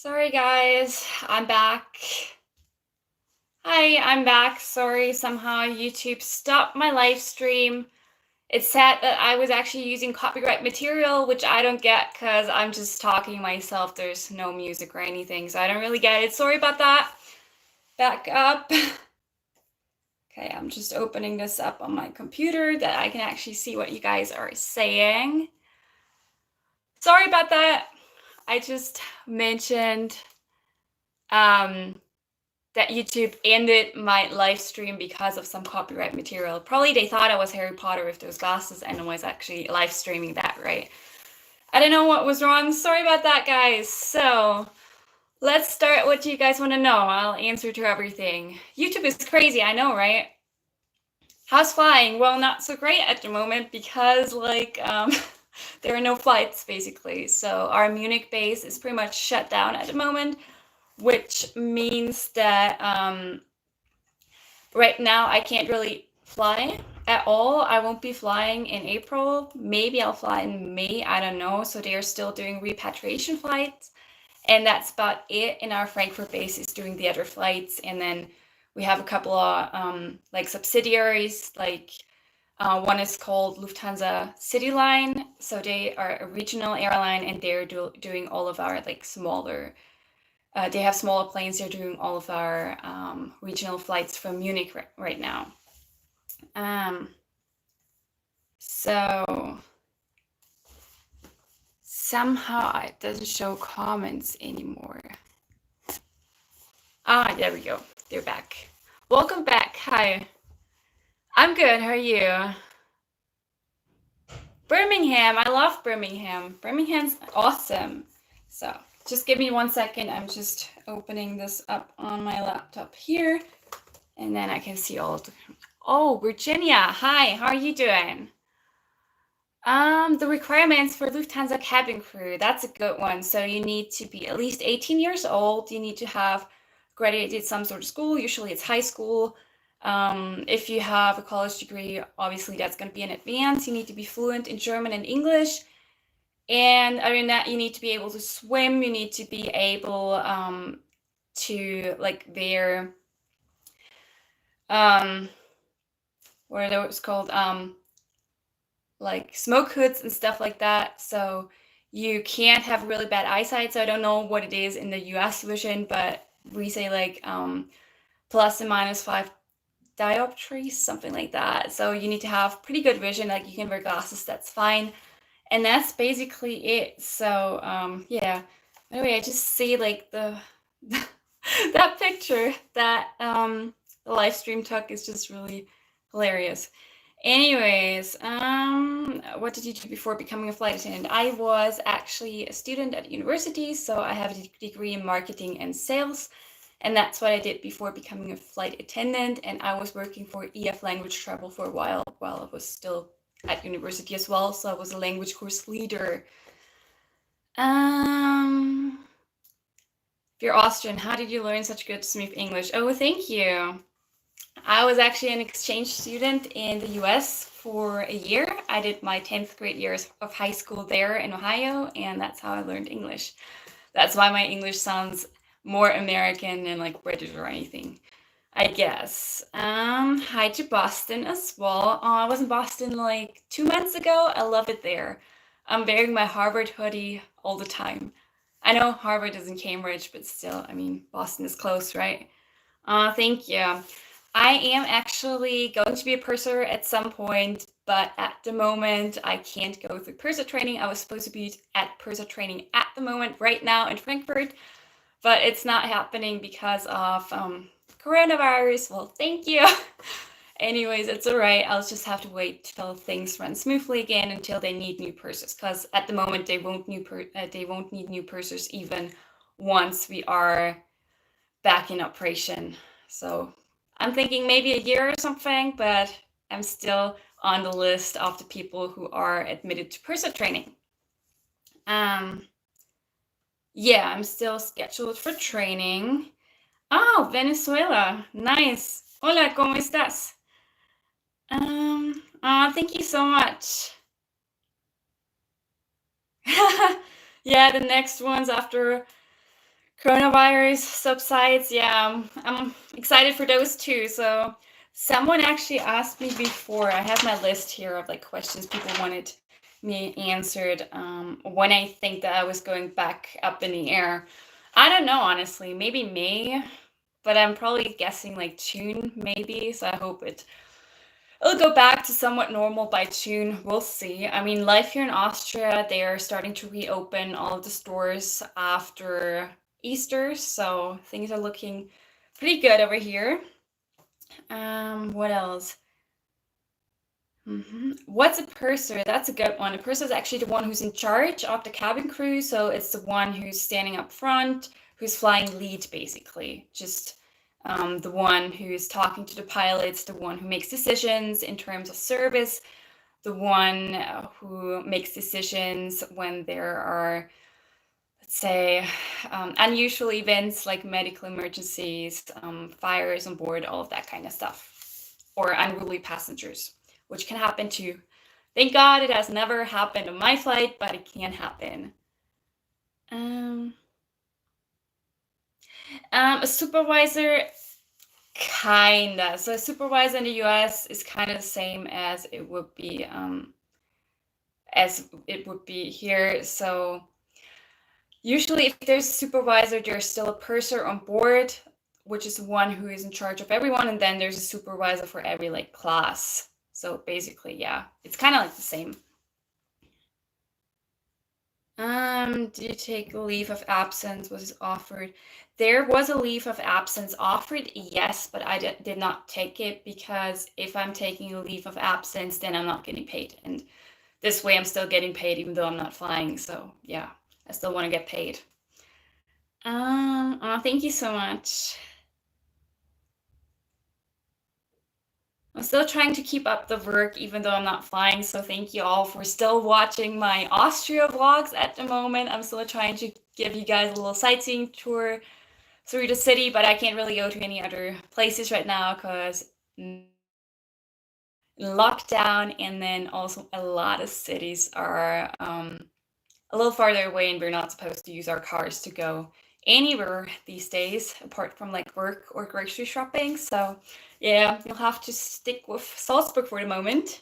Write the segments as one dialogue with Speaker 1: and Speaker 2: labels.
Speaker 1: Sorry, guys. I'm back. Hi, I'm back. Sorry, somehow YouTube stopped my live stream. It said that I was actually using copyright material, which I don't get because I'm just talking myself. There's no music or anything, so I don't really get it. Sorry about that. Back up. Okay, I'm just opening this up on my computer that I can actually see what you guys are saying. Sorry about that. I just mentioned that YouTube ended my live stream because of some copyright material. Probably they thought I was Harry Potter with those glasses and I was actually live streaming that, right? I don't know what was wrong. Sorry about that, guys. So let's start what you guys want to know. I'll answer to everything. YouTube is crazy, I know, right? How's flying? Well, not so great at the moment because there are no flights basically. So our Munich base is pretty much shut down at the moment, which means that right now I can't really fly at all. I won't be flying in April. Maybe I'll fly in May. I don't know. So they are still doing repatriation flights. And that's about it. And our Frankfurt base is doing the other flights. And then we have a couple of subsidiaries, one is called Lufthansa City Line. So they are a regional airline and they're doing all of our smaller they have smaller planes. They're doing all of our regional flights from Munich right now. So somehow it doesn't show comments anymore. There we go. They're back. Welcome back. Hi. I'm good. How are you? Birmingham. I love Birmingham. Birmingham's awesome. So just give me 1 second. I'm just opening this up on my laptop here. And then I can see all of the... Oh, Virginia. Hi, how are you doing? The requirements for Lufthansa cabin crew, that's a good one. So you need to be at least 18 years old. You need to have graduated some sort of school. Usually it's high school. If you have a college degree, obviously that's going to be in advance. You need to be fluent in German and English. And other than that, you need to be able to swim. You need to be able to wear what are those called? Like smoke hoods and stuff like that. So you can't have really bad eyesight. So I don't know what it is in the US version, but we say plus and minus 5 dioptries, something like that. So you need to have pretty good vision. Like you can wear glasses, that's fine. And that's basically it. So yeah. Anyway, I just see the that picture that the live stream took is just really hilarious. Anyways, what did you do before becoming a flight attendant? I was actually a student at university, so I have a degree in marketing and sales, and that's what I did before becoming a flight attendant. And I was working for EF Language Travel for a while I was still at university as well, so I was a language course leader. If you're Austrian, how did you learn such good, smooth English? Oh, thank you. I was actually an exchange student in the US for a year. I did my 10th grade years of high school there in Ohio, and that's how I learned English. That's why my English sounds more American than British or anything, I guess. Hi to Boston as well. I was in Boston 2 months ago. I love it there. I'm wearing my Harvard hoodie all the time. I know Harvard is in Cambridge, but still, I mean, Boston is close, right? Thank you. I am actually going to be a purser at some point, but at the moment I can't go through purser training. I was supposed to be at purser training at the moment right now in Frankfurt, but it's not happening because of coronavirus. Well, thank you. Anyways, it's all right. I'll just have to wait till things run smoothly again until they need new pursers, because at the moment they won't need new pursers even once we are back in operation. So I'm thinking maybe a year or something, but I'm still on the list of the people who are admitted to purser training. Yeah, I'm still scheduled for training. Oh, Venezuela. Nice. Hola, ¿cómo estás? Thank you so much. Yeah, the next ones after coronavirus subsides, yeah, I'm excited for those too. So someone actually asked me before, I have my list here of like questions people wanted me answered, when I think that I was going back up in the air. I don't know, honestly, maybe May, but I'm probably guessing like June, maybe. So I hope it'll go back to somewhat normal by June. We'll see. I mean, life here in Austria, they are starting to reopen all of the stores after Easter, so things are looking pretty good over here. What else? What's a purser? That's a good one. A purser is actually the one who's in charge of the cabin crew, so it's the one who's standing up front, who's flying lead, basically. Just the one who's talking to the pilots, the one who makes decisions in terms of service, the one who makes decisions when there are, let's say, unusual events like medical emergencies, fires on board, all of that kind of stuff, or unruly passengers, which can happen too. Thank God it has never happened on my flight, but it can happen. A supervisor, kinda. So a supervisor in the US is kind of the same as it would be here. So usually if there's a supervisor, there's still a purser on board, which is the one who is in charge of everyone, and then there's a supervisor for every like class. So basically, yeah, it's kind of like the same. Do you take a leave of absence was offered? There was a leave of absence offered, yes, but I did not take it because if I'm taking a leave of absence, then I'm not getting paid. And this way I'm still getting paid even though I'm not flying. So yeah, I still want to get paid. Thank you so much. I'm still trying to keep up the work even though I'm not flying, so thank you all for still watching my Austria vlogs at the moment. I'm still trying to give you guys a little sightseeing tour through the city, but I can't really go to any other places right now because lockdown, and then also a lot of cities are a little farther away and we're not supposed to use our cars to go anywhere these days apart from like work or grocery shopping. So yeah, you'll have to stick with Salzburg for the moment.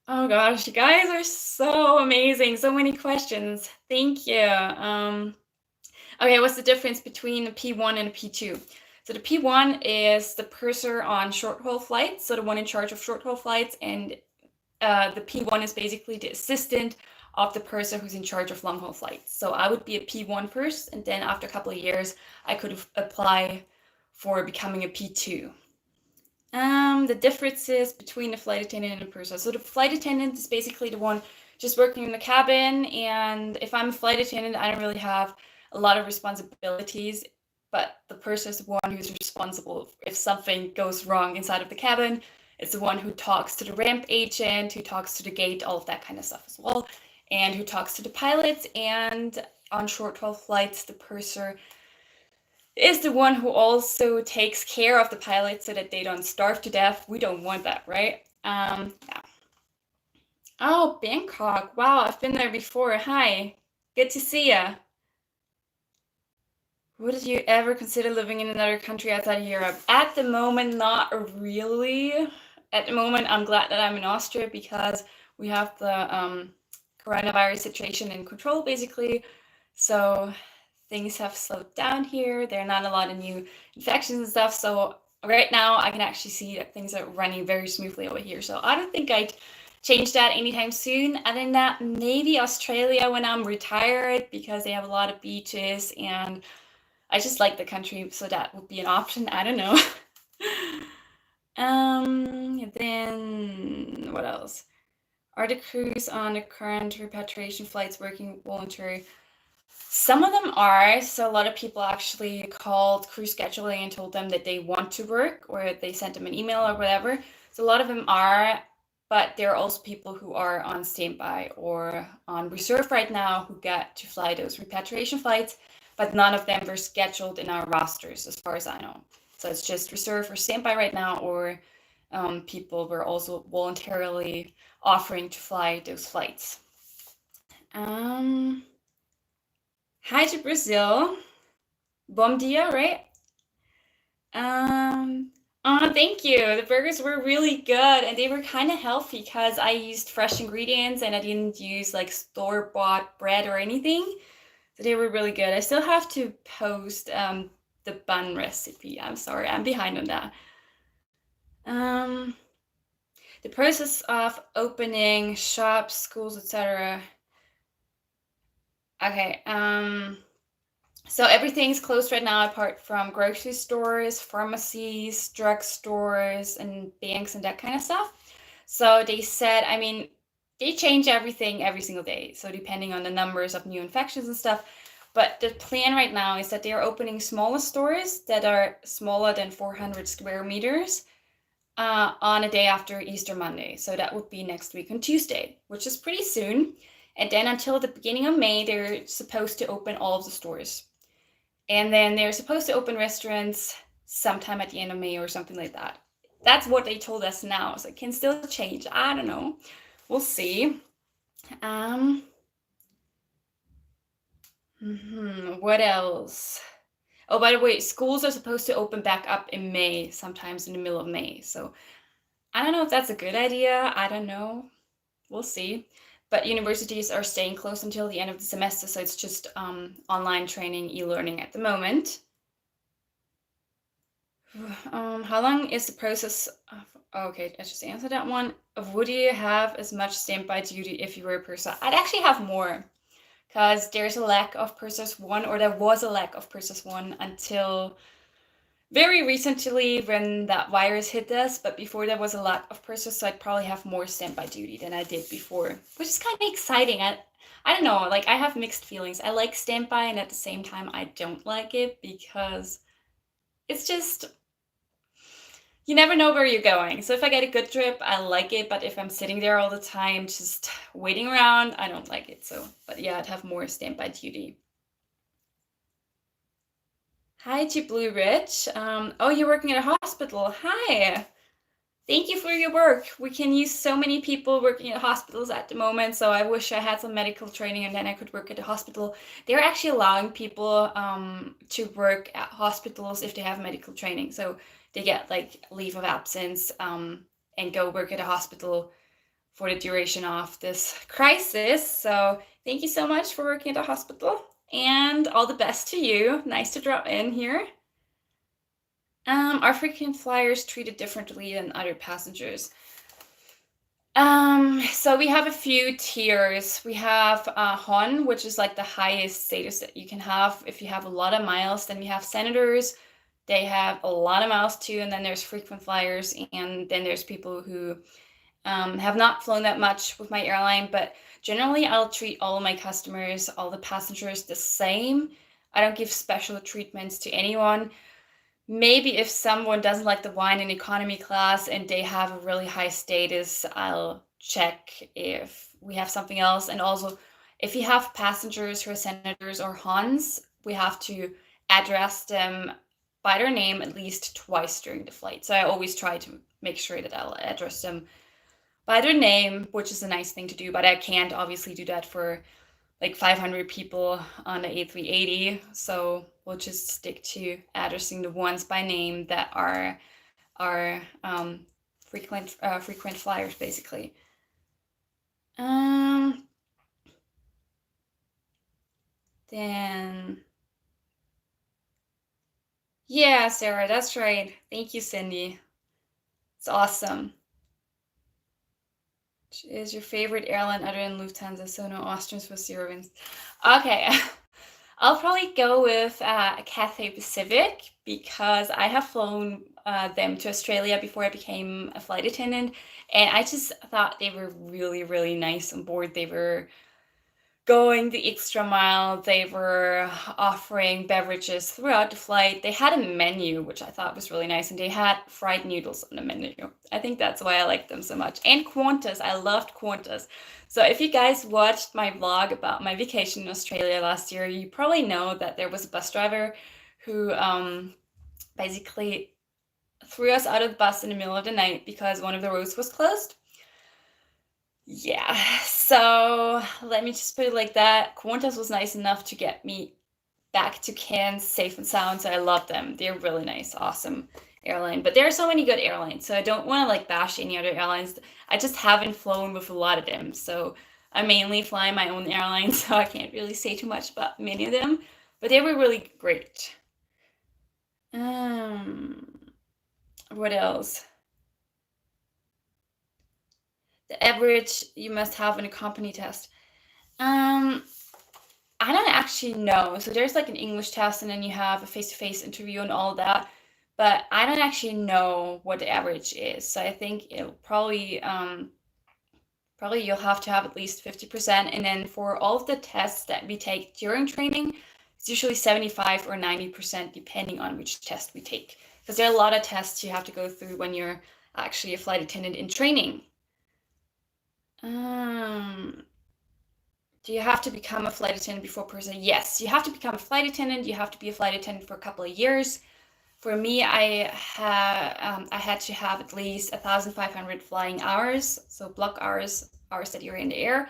Speaker 1: Oh gosh, you guys are so amazing. So many questions. Thank you. Okay, what's the difference between a P1 and a P2? So the P1 is the purser on short-haul flights, so the one in charge of short-haul flights, and the P1 is basically the assistant of the purser who's in charge of long-haul flights. So I would be a P1 first, and then after a couple of years, I could apply for becoming a P2. The differences between the flight attendant and the purser. So the flight attendant is basically the one just working in the cabin, and if I'm a flight attendant, I don't really have a lot of responsibilities, but the purser is the one who's responsible if something goes wrong inside of the cabin. It's the one who talks to the ramp agent, who talks to the gate, all of that kind of stuff as well, and who talks to the pilots. And on short-haul flights, the purser is the one who also takes care of the pilots so that they don't starve to death. We don't want that, right? Yeah. Oh, Bangkok. Wow, I've been there before. Hi. Good to see ya. Would you ever consider living in another country outside of Europe? At the moment, not really. At the moment, I'm glad that I'm in Austria because we have the coronavirus situation in control, basically. So things have slowed down here. There are not a lot of new infections and stuff. So right now, I can actually see that things are running very smoothly over here. So I don't think I'd change that anytime soon. Other than that, maybe Australia when I'm retired because they have a lot of beaches and I just like the country, so that would be an option. I don't know. Then what else? Are the crews on the current repatriation flights working voluntary? Some of them are. So a lot of people actually called crew scheduling and told them that they want to work, or they sent them an email or whatever. So a lot of them are, but there are also people who are on standby or on reserve right now who get to fly those repatriation flights, but none of them were scheduled in our rosters as far as I know. So it's just reserve or standby right now, or people were also voluntarily offering to fly those flights. Hi to Brazil. Bom dia, right? Oh, thank you. The burgers were really good and they were kind of healthy because I used fresh ingredients and I didn't use like store-bought bread or anything. So they were really good. I still have to post the bun recipe. I'm sorry, I'm behind on that. Um, the process of opening shops, schools, etc. Okay, so everything's closed right now apart from grocery stores, pharmacies, drugstores, and banks and that kind of stuff. So they said, I mean, they change everything every single day. So depending on the numbers of new infections and stuff. But the plan right now is that they are opening smaller stores that are smaller than 400 square meters on a day after Easter Monday. So that would be next week on Tuesday, which is pretty soon. And then until the beginning of May, they're supposed to open all of the stores. And then they're supposed to open restaurants sometime at the end of May or something like that. That's what they told us now. So it can still change. I don't know. We'll see. What else? Oh, by the way, schools are supposed to open back up in May, sometimes in the middle of May. So I don't know if that's a good idea. I don't know. We'll see. But universities are staying closed until the end of the semester, so it's just online training, e-learning at the moment. How long is the process of, okay, I just answered that one. Would you have as much standby duty if you were a person? I'd actually have more, because there's a lack of Purses 1, or there was a lack of Purses 1 until very recently when that virus hit us, but before there was a lack of Purses, so I'd probably have more standby duty than I did before, which is kind of exciting. I don't know, like I have mixed feelings. I like standby, and at the same time, I don't like it because it's just, you never know where you're going. So if I get a good trip, I like it. But if I'm sitting there all the time, just waiting around, I don't like it. So, but yeah, I'd have more standby duty. Hi to Blue Ridge. Oh, you're working at a hospital. Hi. Thank you for your work. We can use so many people working at hospitals at the moment. So I wish I had some medical training and then I could work at a hospital. They're actually allowing people to work at hospitals if they have medical training. So they get like leave of absence and go work at a hospital for the duration of this crisis. So thank you so much for working at a hospital and all the best to you. Nice to drop in here. Are frequent flyers treated differently than other passengers? So we have a few tiers. We have Hon, which is like the highest status that you can have if you have a lot of miles. Then we have senators. They have a lot of miles too. And then there's frequent flyers. And then there's people who have not flown that much with my airline. But generally, I'll treat all of my customers, all the passengers the same. I don't give special treatments to anyone. Maybe if someone doesn't like the wine in economy class and they have a really high status, I'll check if we have something else. And also, if you have passengers who are senators or Hans, we have to address them by their name at least twice during the flight. So I always try to make sure that I'll address them by their name, which is a nice thing to do, but I can't obviously do that for like 500 people on the A380. So we'll just stick to addressing the ones by name that are frequent flyers, basically. Then, yeah, Sarah, that's right. Thank you, Cindy. It's awesome. Which is your favorite airline other than Lufthansa? So no Austrian, Swiss, Eurowings. Okay. I'll probably go with Cathay Pacific because I have flown them to Australia before I became a flight attendant, and I just thought they were really, really nice on board. They were going the extra mile. They were offering beverages throughout the flight. They had a menu, which I thought was really nice, and they had fried noodles on the menu. I think that's why I liked them so much. And Qantas. I loved Qantas. So if you guys watched my vlog about my vacation in Australia last year, you probably know that there was a bus driver who basically threw us out of the bus in the middle of the night because one of the roads was closed. Yeah, so let me just put it like that. Qantas was nice enough to get me back to Cairns safe and sound, so I love them. They're really nice, awesome airline. But there are so many good airlines, so I don't want to like bash any other airlines. I just haven't flown with a lot of them, so I mainly fly my own airline, so I can't really say too much about many of them. But they were really great. What else? The average you must have in a company test. Um, I don't actually know. So there's like an English test, and then you have a face-to-face interview and all that. But I don't actually know what the average is. So I think it'll probably you'll have to have at least 50%. And then for all of the tests that we take during training, it's usually 75 or 90%, depending on which test we take. Because there are a lot of tests you have to go through when you're actually a flight attendant in training. Do you have to become a flight attendant before person? Yes, you have to become a flight attendant. You have to be a flight attendant for a couple of years. For me, I had to have at least 1,500 flying hours, so block hours that you're in the air,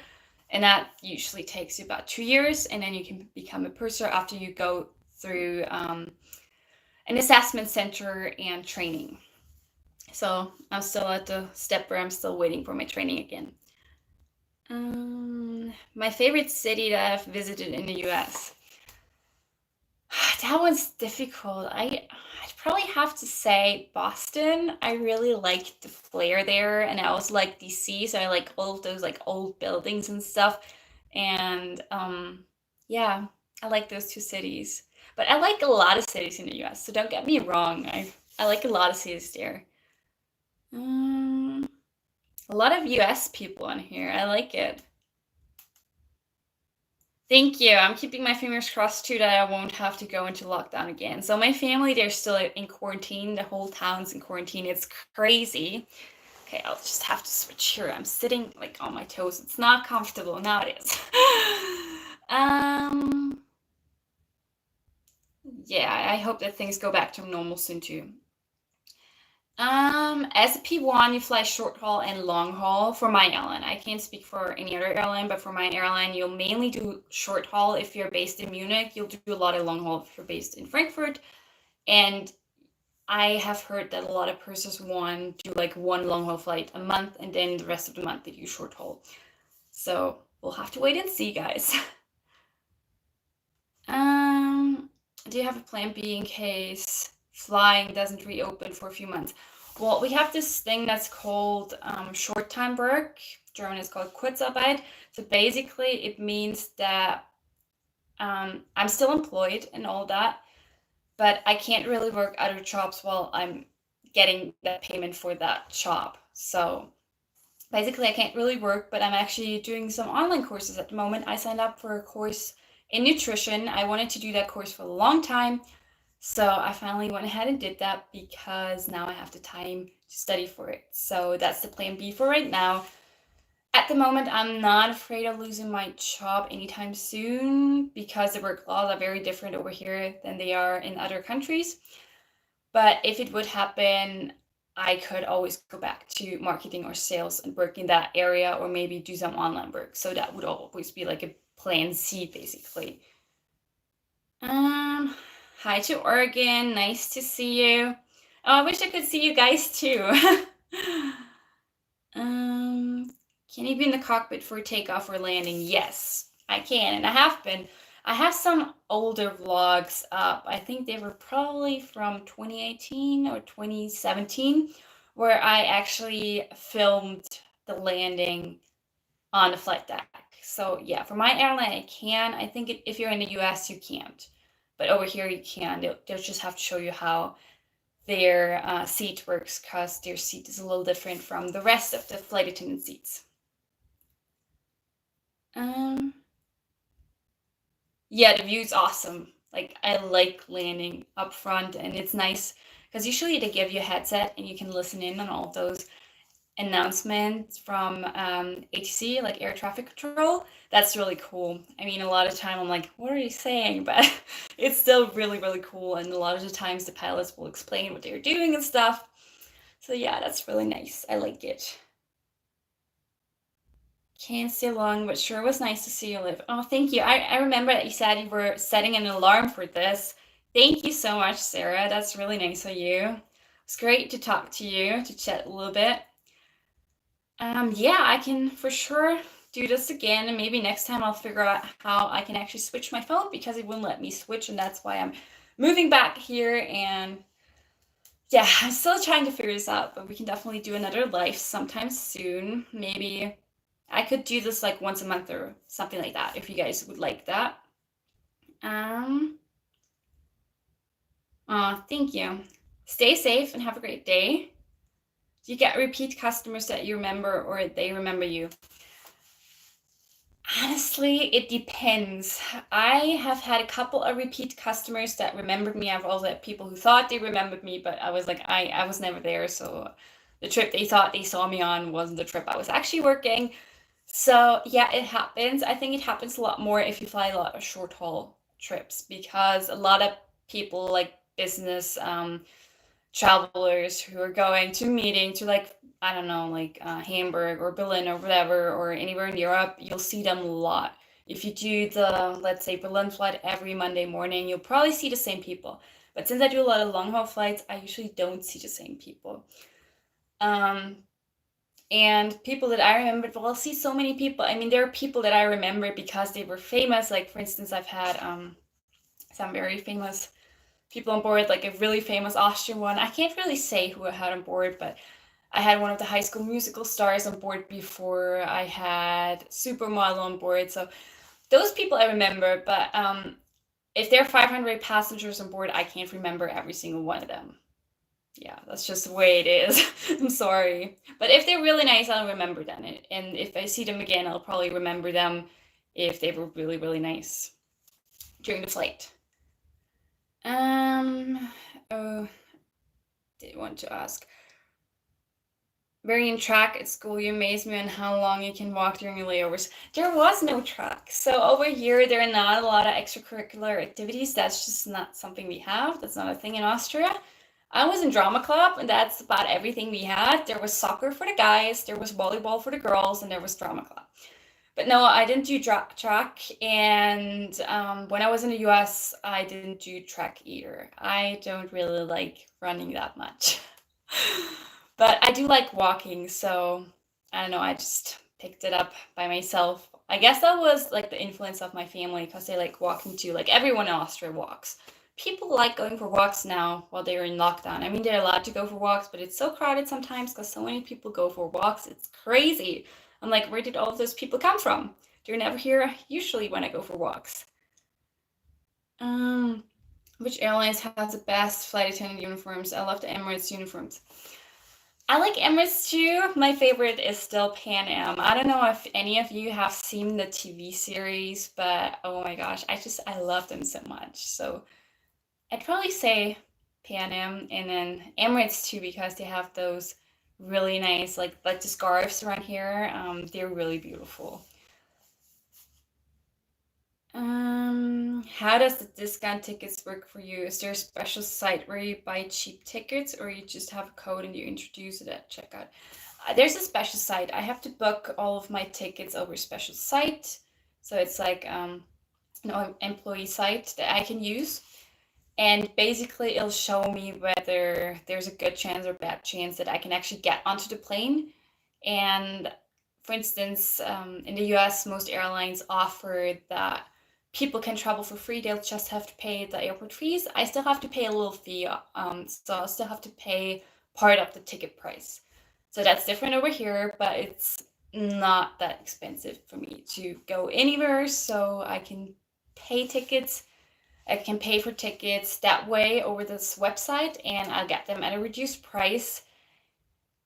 Speaker 1: and that usually takes you about 2 years, and then you can become a purser after you go through an assessment center and training. So I'm still at the step where I'm still waiting for my training again. My favorite city that I've visited in the US. That one's difficult. I'd probably have to say Boston. I really like the flair there, and I also like DC, so I like all of those like old buildings and stuff. And yeah, I like those two cities. But I like a lot of cities in the US, so don't get me wrong. I like a lot of cities there. A lot of US people on here. I like it. Thank you. I'm keeping my fingers crossed too that I won't have to go into lockdown again. So my family, they're still in quarantine. The whole town's in quarantine. It's crazy. Okay, I'll just have to switch here. I'm sitting like on my toes. It's not comfortable. Now it is. Yeah, I hope that things go back to normal soon too. As a P1, you fly short haul and long haul for my airline. I can't speak for any other airline, but for my airline, you'll mainly do short haul if you're based in Munich. You'll do a lot of long haul if you're based in Frankfurt. And I have heard that a lot of pursers want to do like one long haul flight a month, and then the rest of the month they do short haul. So we'll have to wait and see, guys. Do you have a plan B in case flying doesn't reopen for a few months? Well, we have this thing that's called short time work. German is called Kurzarbeit. So basically, it means that I'm still employed and all that, but I can't really work other jobs while I'm getting that payment for that job. So basically, I can't really work, but I'm actually doing some online courses at the moment. I signed up for a course in nutrition. I wanted to do that course for a long time. So I finally went ahead and did that because now I have the time to study for it. So that's the plan B for right now. At the moment, I'm not afraid of losing my job anytime soon because the work laws are very different over here than they are in other countries. But if it would happen, I could always go back to marketing or sales and work in that area, or maybe do some online work. So that would always be like a plan C, basically. Hi to Oregon. Nice to see you. Oh, I wish I could see you guys too. Can you be in the cockpit for takeoff or landing? Yes, I can, and I have been. I have some older vlogs up. I think they were probably from 2018 or 2017, where I actually filmed the landing on the flight deck. So yeah, for my airline, I can. I think if you're in the US, you can't. But over here, you can. They'll just have to show you how their seat works, because their seat is a little different from the rest of the flight attendant seats. Yeah, the view's awesome. Like, I like landing up front, and it's nice because usually they give you a headset and you can listen in on all those announcements from ATC, like air traffic control. That's really cool. I mean, a lot of time I'm like, what are you saying? But it's still really, really cool. And a lot of the times the pilots will explain what they're doing and stuff. So yeah, that's really nice. I like it. Can't stay long, but sure was nice to see you live. Oh, thank you. I remember that you said you were setting an alarm for this. Thank you so much, Sarah. That's really nice of you. It's great to talk to you, to chat a little bit. Yeah, I can for sure do this again, and maybe next time I'll figure out how I can actually switch my phone because it wouldn't let me switch, and that's why I'm moving back here. And yeah, I'm still trying to figure this out, but we can definitely do another live sometime soon. Maybe I could do this like once a month or something like that if you guys would like that. Um, Thank you. Stay safe and have a great day. Do you get repeat customers that you remember or they remember you? Honestly, it depends. I have had a couple of repeat customers that remembered me. I've also had people who thought they remembered me, but I was like, I was never there. So the trip they thought they saw me on wasn't the trip I was actually working. So yeah, it happens. I think it happens a lot more if you fly a lot of short haul trips because a lot of people like business travelers who are going to a meeting to like, I don't know, like Hamburg or Berlin or whatever, or anywhere in Europe, you'll see them a lot. If you do the, let's say, Berlin flight every Monday morning, you'll probably see the same people. But since I do a lot of long haul flights, I usually don't see the same people. Um, and people that I remember, well, I'll see so many people. I mean, there are people that I remember because they were famous. Like, for instance, I've had some very famous people on board, like a really famous Austrian one. I can't really say who I had on board, but I had one of the High School Musical stars on board before. I had Supermodel on board. So those people I remember, but if there are 500 passengers on board, I can't remember every single one of them. Yeah, that's just the way it is. I'm sorry. But if they're really nice, I'll remember them. And if I see them again, I'll probably remember them if they were really, really nice during the flight. Oh, did want to ask. Wearing track at school, you amaze me on how long you can walk during your layovers. There was no track. So over here, there are not a lot of extracurricular activities. That's just not something we have. That's not a thing in Austria. I was in drama club, and that's about everything we had. There was soccer for the guys, there was volleyball for the girls, and there was drama club. But no, I didn't do track. And when I was in the US, I didn't do track either. I don't really like running that much. But I do like walking, so I don't know, I just picked it up by myself. I guess that was like the influence of my family because they like walking too. Like everyone in Austria walks. People like going for walks now while they're in lockdown. I mean, they're allowed to go for walks, but it's so crowded sometimes because so many people go for walks. It's crazy. I'm like, where did all of those people come from? They're never here usually when I go for walks. Which airlines has the best flight attendant uniforms? I love the Emirates uniforms. I like Emirates too. My favorite is still Pan Am. I don't know if any of you have seen the TV series, but oh my gosh, I love them so much. So I'd probably say Pan Am and then Emirates too because they have those really nice like the scarves around here. They're really beautiful. How does the discount tickets work for you? Is there a special site where you buy cheap tickets or you just have a code and you introduce it at checkout? There's a special site. I have to book all of my tickets over a special site. So it's like an employee site that I can use. And basically it'll show me whether there's a good chance or bad chance that I can actually get onto the plane. And for instance, in the US, most airlines offer that people can travel for free. They'll just have to pay the airport fees. I still have to pay a little fee, so I'll still have to pay part of the ticket price. So that's different over here, but it's not that expensive for me to go anywhere. So I can pay tickets. I can pay for tickets that way over this website, and I'll get them at a reduced price.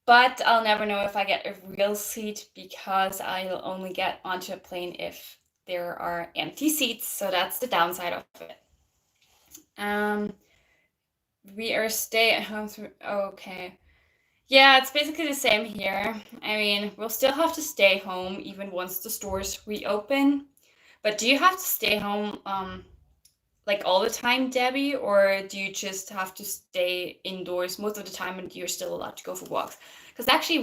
Speaker 1: But I'll never know if I get a real seat because I'll only get onto a plane if there are empty seats. So that's the downside of it. We are stay at home through, okay. Yeah, it's basically the same here. I mean, we'll still have to stay home even once the stores reopen. But do you have to stay home like all the time, Debbie, or do you just have to stay indoors most of the time and you're still allowed to go for walks? Because actually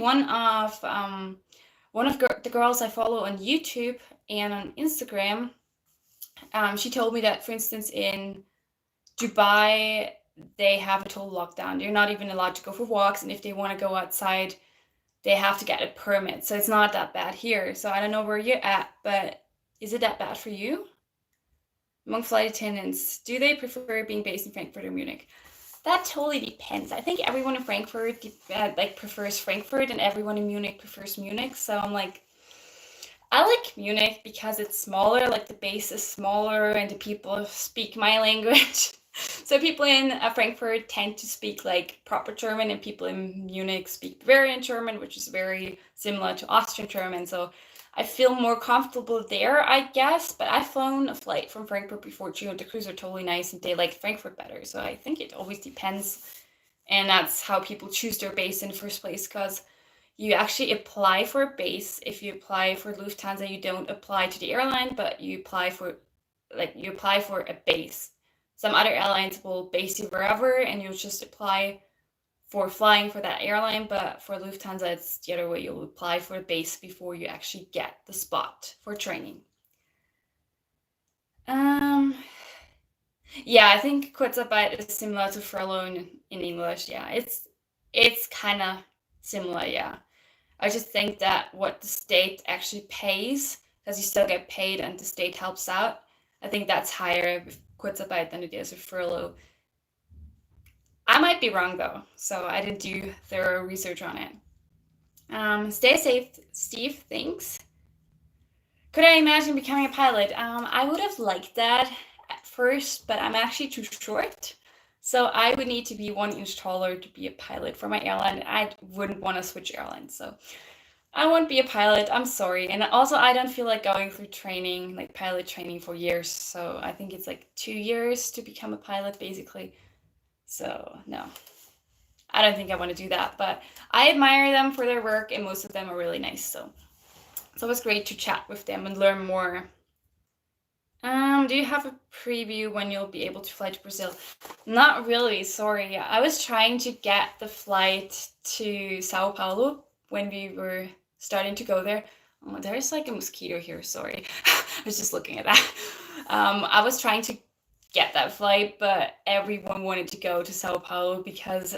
Speaker 1: one of the girls I follow on YouTube and on Instagram, she told me that, for instance, in Dubai, they have a total lockdown. They're not even allowed to go for walks, and if they want to go outside, they have to get a permit. So it's not that bad here. So I don't know where you're at, but is it that bad for you? Among flight attendants, do they prefer being based in Frankfurt or Munich? That totally depends. I think everyone in Frankfurt like prefers Frankfurt, and everyone in Munich prefers Munich. So I'm like, I like Munich because it's smaller, like the base is smaller and the people speak my language. So people in Frankfurt tend to speak like proper German, and people in Munich speak Bavarian German, which is very similar to Austrian German. So I feel more comfortable there, I guess. But I've flown a flight from Frankfurt before too, and the crews are totally nice and they like Frankfurt better. So I think it always depends. And that's how people choose their base in the first place, because you actually apply for a base. If you apply for Lufthansa, you don't apply to the airline, but you apply for a base. Some other airlines will base you wherever, and you'll just apply for flying for that airline. But for Lufthansa, it's the other way. You'll apply for a base before you actually get the spot for training. Yeah, I think Kurzarbeit is similar to furlough in English. Yeah, it's kind of similar. Yeah. I just think that what the state actually pays, because you still get paid and the state helps out, I think that's higher with Kurzarbeit than it is with furlough. I might be wrong though, so I didn't do thorough research on it. Stay safe, Steve. Thanks. Could I imagine becoming a pilot? I would have liked that at first, but I'm actually too short. So I would need to be 1 inch taller to be a pilot for my airline. I wouldn't want to switch airlines, so I won't be a pilot. I'm sorry. And also, I don't feel like going through training, like pilot training for years. So I think it's like 2 years to become a pilot, basically. So no, I don't think I want to do that. But I admire them for their work, and most of them are really nice. So it's always great to chat with them and learn more. Do you have a preview when you'll be able to fly to Brazil? Not really, sorry. I was trying to get the flight to Sao Paulo when we were starting to go there. Oh, there's like a mosquito here, sorry. I was just looking at that. I was trying to get that flight, but everyone wanted to go to Sao Paulo because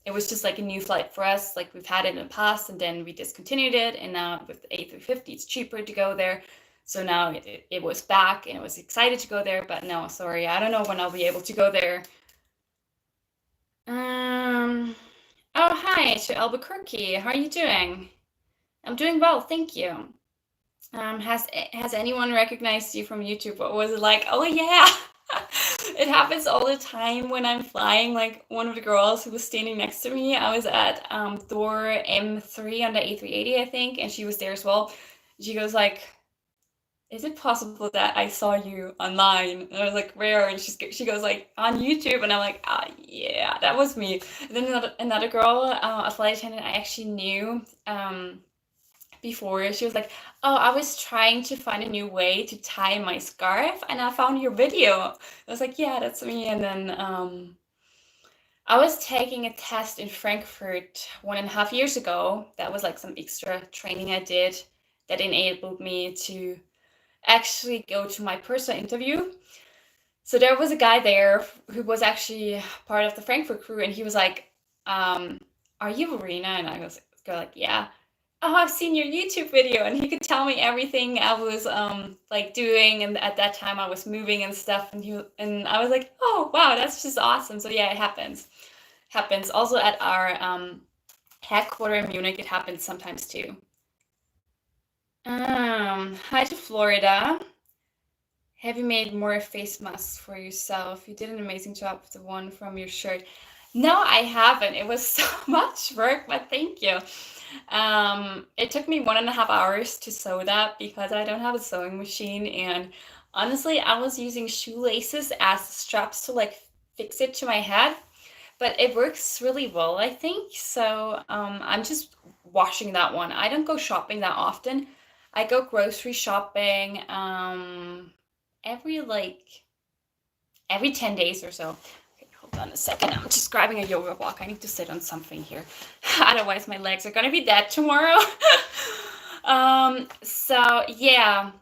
Speaker 1: it was just like a new flight for us. Like we've had it in the past, and then we discontinued it, and now with the A350, it's cheaper to go there. So now it was back, and I was excited to go there, but no, sorry, I don't know when I'll be able to go there. Oh, hi to Albuquerque. How are you doing? I'm doing well, thank you. Has anyone recognized you from YouTube? What was it like? Oh yeah, it happens all the time when I'm flying. Like one of the girls who was standing next to me, I was at door M3 on the A380, I think, and she was there as well. She goes like, is it possible that I saw you online? And I was like, where? And she goes like, on YouTube. And I'm like, yeah, that was me. And then another girl, a flight attendant I actually knew before, she was like, oh, I was trying to find a new way to tie my scarf, and I found your video. I was like, yeah, that's me. And then I was taking a test in Frankfurt 1.5 years ago. That was like some extra training I did that enabled me to actually go to my personal interview. So there was a guy there who was actually part of the Frankfurt crew, and he was like, are you Verena? And I was like, yeah. Oh, I've seen your YouTube video. And he could tell me everything I was like doing, and at that time I was moving and stuff, and I was like, oh wow, that's just awesome. So yeah, it happens also at our headquarters in Munich. It happens sometimes too. Hi to Florida. Have you made more face masks for yourself? You did an amazing job with the one from your shirt. No, I haven't. It was so much work, but thank you. It took me 1.5 hours to sew that because I don't have a sewing machine, and honestly, I was using shoelaces as straps to like fix it to my head, but it works really well, I think. So I'm just washing that one. I don't go shopping that often. I go grocery shopping every 10 days or so. Okay, hold on a second. I'm just grabbing a yoga block. I need to sit on something here. Otherwise, my legs are gonna be dead tomorrow. So yeah,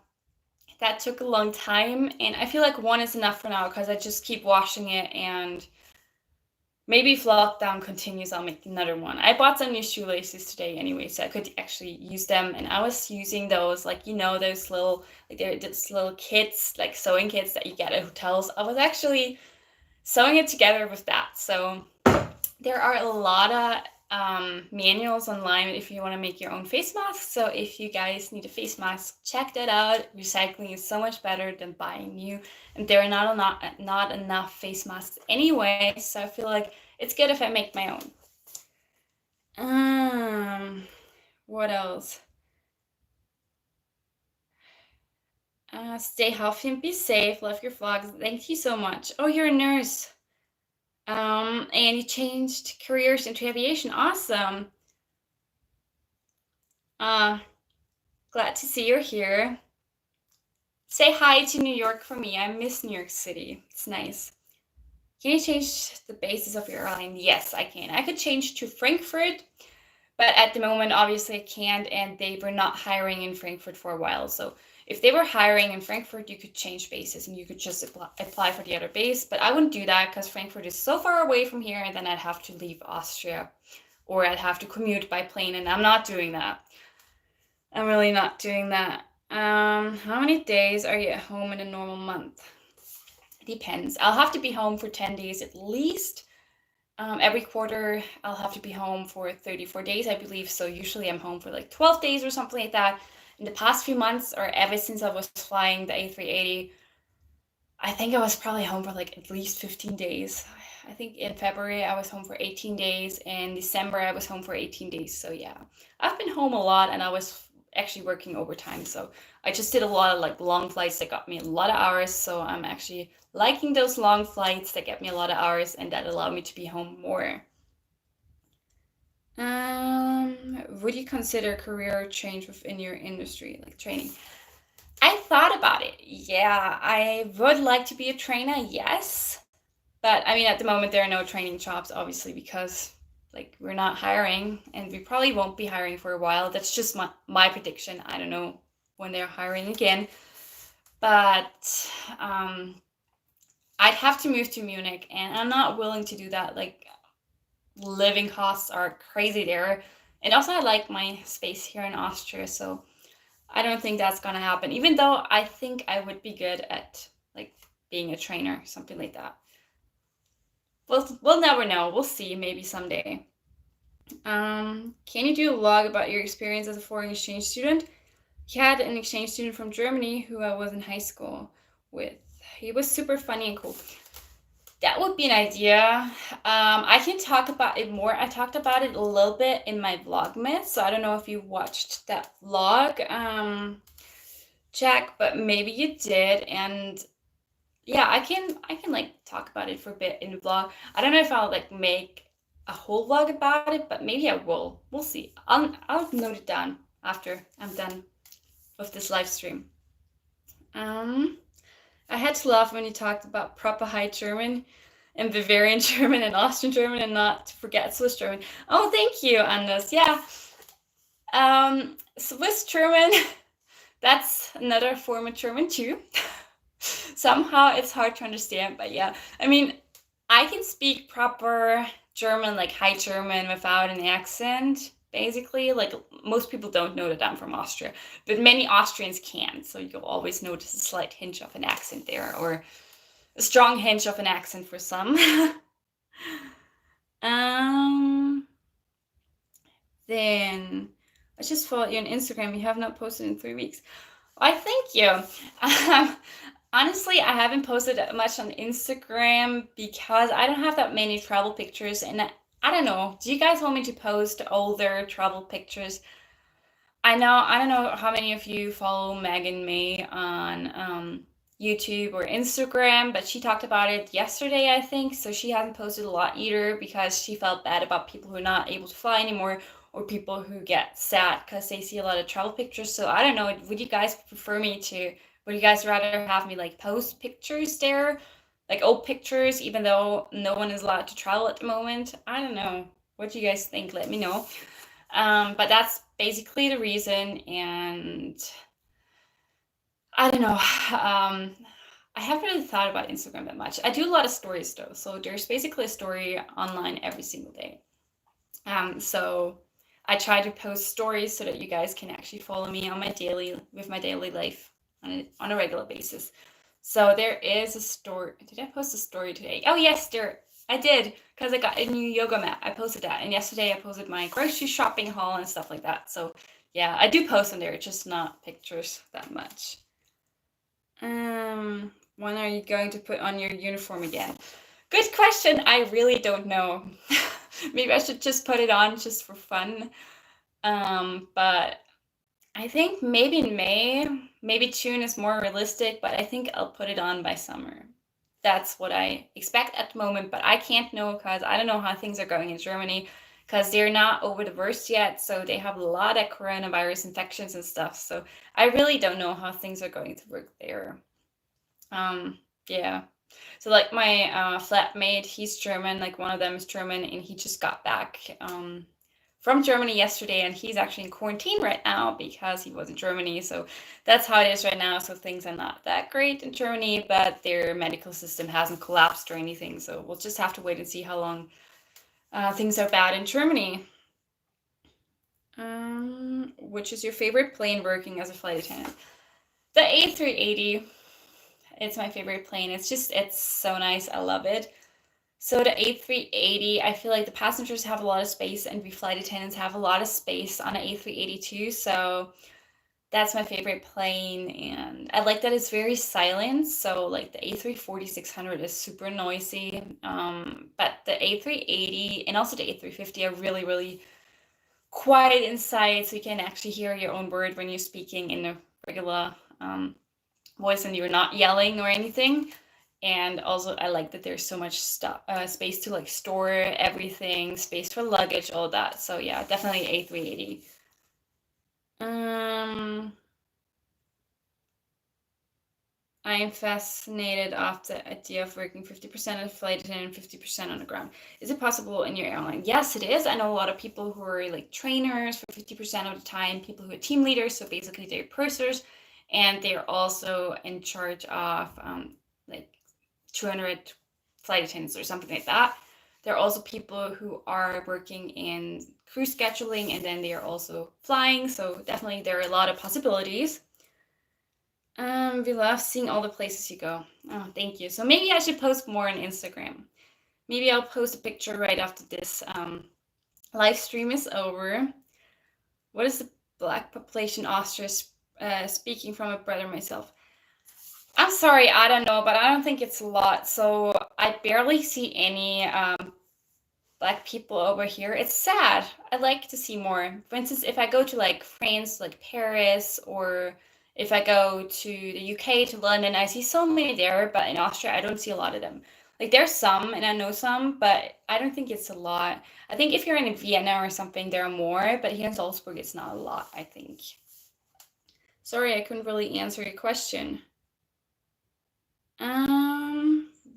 Speaker 1: that took a long time, and I feel like one is enough for now because I just keep washing it, and maybe if lockdown continues, I'll make another one. I bought some new shoelaces today anyway, so I could actually use them, and I was using those, like, those little, like, they're just little kits, like sewing kits that you get at hotels. I was actually sewing it together with that. So there are a lot of manuals online if you want to make your own face mask. So if you guys need a face mask, check that out. Recycling is so much better than buying new, and there are not enough face masks anyway. So I feel like it's good if I make my own. What else? Stay healthy and be safe. Love your vlogs. Thank you so much. Oh, you're a nurse. And you changed careers into aviation. Awesome. Glad to see you're here. Say hi to New York for me. I miss New York City. It's nice. Can you change the basis of your airline? Yes, I can. I could change to Frankfurt, but at the moment, obviously, I can't, and they were not hiring in Frankfurt for a while. So if they were hiring in Frankfurt, you could change bases and you could just apply for the other base. But I wouldn't do that because Frankfurt is so far away from here, and then I'd have to leave Austria, or I'd have to commute by plane, and I'm not doing that. I'm really not doing that. How many days are you at home in a normal month? It depends. I'll have to be home for 10 days at least. Every quarter, I'll have to be home for 34 days, I believe. So usually I'm home for like 12 days or something like that. In the past few months, or ever since I was flying the A380, I think I was probably home for like at least 15 days. I think in February I was home for 18 days. In December I was home for 18 days. So yeah, I've been home a lot, and I was actually working overtime. So I just did a lot of like long flights that got me a lot of hours. So I'm actually liking those long flights that get me a lot of hours and that allow me to be home more. Would you consider career change within your industry, like training? I thought about it. Yeah, I would like to be a trainer, yes. But I mean, at the moment, there are no training jobs, obviously, because like we're not hiring, and we probably won't be hiring for a while. That's just my prediction. I don't know when they're hiring again. But I'd have to move to Munich, and I'm not willing to do that. Like, living costs are crazy there. And also, I like my space here in Austria, so I don't think that's gonna happen. Even though I think I would be good at like being a trainer, something like that. We'll never know. We'll see. Maybe someday. Can you do a vlog about your experience as a foreign exchange student? He had an exchange student from Germany who I was in high school with. He was super funny and cool. That would be an idea. I can talk about it more. I talked about it a little bit in my Vlogmas, so I don't know if you watched that vlog, Jack, but maybe you did. And yeah, I can like talk about it for a bit in the vlog. I don't know if I'll like make a whole vlog about it, but maybe I will. We'll see. I'll note it down after I'm done with this live stream. I had to laugh when you talked about proper High German and Bavarian German and Austrian German, and not to forget Swiss German. Oh, thank you, Anders. Yeah. Swiss German, that's another form of German too. Somehow it's hard to understand, but yeah. I mean, I can speak proper German, like High German, without an accent. Basically, like most people don't know that I'm from Austria, but many Austrians can. So you'll always notice a slight hint of an accent there, or a strong hint of an accent for some. Then I just followed you on Instagram. You have not posted in 3 weeks. I thank you. Honestly, I haven't posted that much on Instagram because I don't have that many travel pictures, and I don't know. Do you guys want me to post older travel pictures? I don't know how many of you follow Megan May on YouTube or Instagram, but she talked about it yesterday, I think. So she hasn't posted a lot either because she felt bad about people who are not able to fly anymore, or people who get sad because they see a lot of travel pictures. So I don't know. Would you guys prefer me to? Would you guys rather have me like post pictures there, like old pictures, even though no one is allowed to travel at the moment? I don't know. What do you guys think? Let me know. But that's basically the reason, and I don't know. I haven't really thought about Instagram that much. I do a lot of stories though, so there's basically a story online every single day. So I try to post stories so that you guys can actually follow me on my daily life on a regular basis. So there is a story. Did I post a story today? Oh yes, I did, because I got a new yoga mat. I posted that, and yesterday I posted my grocery shopping haul and stuff like that. So yeah, I do post on there, just not pictures that much. When are you going to put on your uniform again? Good question. I really don't know. Maybe I should just put it on just for fun. But I think maybe in May, maybe June is more realistic, but I think I'll put it on by summer. That's what I expect at the moment, but I can't know because I don't know how things are going in Germany, because they're not over the worst yet. So they have a lot of coronavirus infections and stuff. So I really don't know how things are going to work there. Yeah. So like my flatmate, he's German, like one of them is German, and he just got back from Germany yesterday, and he's actually in quarantine right now because he was in Germany. So that's how it is right now. So things are not that great in Germany, but their medical system hasn't collapsed or anything. So we'll just have to wait and see how long things are bad in Germany. Which is your favorite plane working as a flight attendant? The A380. It's my favorite plane. It's so nice. I love it. So the A380, I feel like the passengers have a lot of space, and we flight attendants have a lot of space on the A380 too. So that's my favorite plane, and I like that it's very silent. So like the A340-600 is super noisy, but the A380 and also the A350 are really, really quiet inside, so you can actually hear your own word when you're speaking in a regular voice and you're not yelling or anything. And also I like that there's so much space to like store everything, space for luggage, all that. So yeah, definitely A380. I am fascinated of the idea of working 50% of the flight attendant and 50% on the ground. Is it possible in your airline? Yes, it is. I know a lot of people who are like trainers for 50% of the time, people who are team leaders, so basically they're pursers, and they're also in charge of like 200 flight attendants or something like that. There are also people who are working in crew scheduling, and then they are also flying. So definitely there are a lot of possibilities. We love seeing all the places you go. Oh, thank you. So maybe I should post more on Instagram. Maybe I'll post a picture right after this live stream is over. What is the black population Austria? Speaking from a brother myself. I'm sorry, I don't know, but I don't think it's a lot. So I barely see any black people over here. It's sad. I'd like to see more. For instance, if I go to like France, like Paris, or if I go to the UK, to London, I see so many there, but in Austria, I don't see a lot of them. Like there's some, and I know some, but I don't think it's a lot. I think if you're in Vienna or something, there are more, but here in Salzburg, it's not a lot, I think. Sorry, I couldn't really answer your question.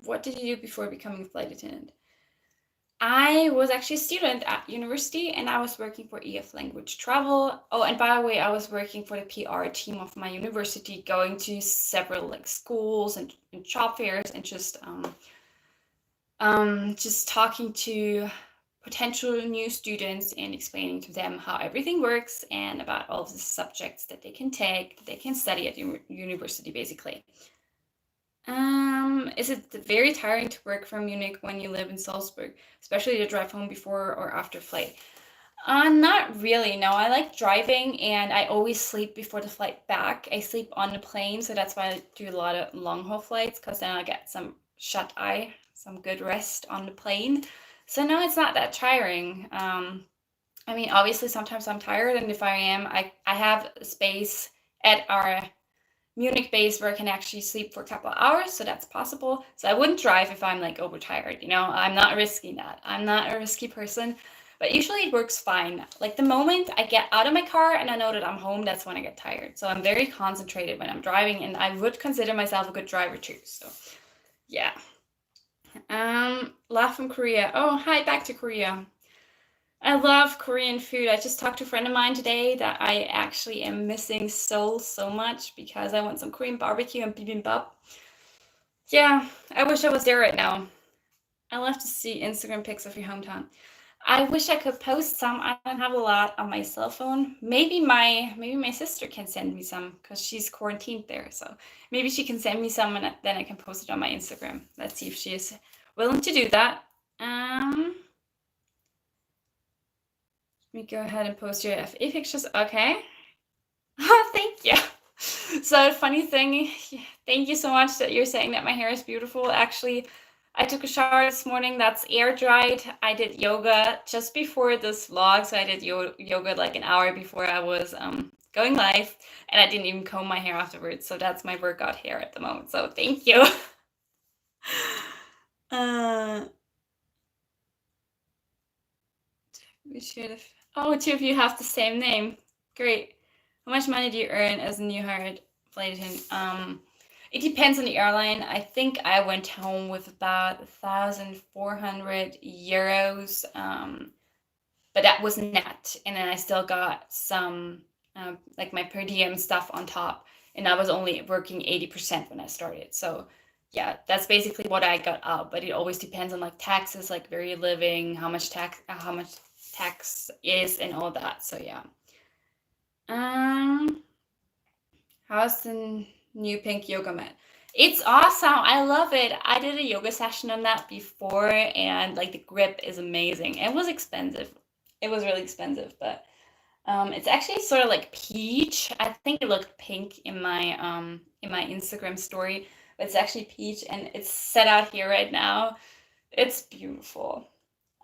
Speaker 1: What did you do before becoming a flight attendant? I was actually a student at university, and I was working for EF Language Travel. Oh, and by the way, I was working for the PR team of my university, going to several like schools and job fairs, and just talking to potential new students and explaining to them how everything works and about all of the subjects that they can take, that they can study at university, basically. Is it very tiring to work from Munich when you live in Salzburg, especially to drive home before or after flight? Not really, no. I like driving, and I always sleep before the flight back. I sleep on the plane, so that's why I do a lot of long haul flights, because then I get some shut eye, some good rest on the plane. So no, it's not that tiring. I mean, obviously sometimes I'm tired, and if I am, I have space at our Munich base where I can actually sleep for a couple of hours, so that's possible. So I wouldn't drive if I'm like overtired, you know? I'm not risking that. I'm not a risky person, but usually it works fine. Like the moment I get out of my car and I know that I'm home, that's when I get tired. So I'm very concentrated when I'm driving, and I would consider myself a good driver too. So yeah. Laugh from Korea. Oh, hi, back to Korea. I love Korean food. I just talked to a friend of mine today that I actually am missing Seoul so much because I want some Korean barbecue and bibimbap. Yeah, I wish I was there right now. I love to see Instagram pics of your hometown. I wish I could post some. I don't have a lot on my cell phone. Maybe my sister can send me some because she's quarantined there. So maybe she can send me some and then I can post it on my Instagram. Let's see if she is willing to do that. Let me go ahead and post your FA pictures. Okay. Thank you. So funny thing, thank you so much that you're saying that my hair is beautiful. Actually, I took a shower this morning. That's air dried. I did yoga just before this vlog, so I did yoga like an hour before I was going live, and I didn't even comb my hair afterwards. So that's my workout hair at the moment. So thank you. We should have. Oh, two of you have the same name. Great. How much money do you earn as a new hired flight attendant? It depends on the airline. I think I went home with about 1,400 euros, but that was net. And then I still got some, like my per diem stuff on top. And I was only working 80% when I started. So yeah, that's basically what I got out. But it always depends on like taxes, like where you're living, how much tax is, and all that. So yeah. How's the new pink yoga mat? It's awesome. I love it. I did a yoga session on that before, and like the grip is amazing. It was expensive. It was really expensive, but it's actually sort of like peach. I think it looked pink in my Instagram story, but it's actually peach, and it's set out here right now. It's beautiful.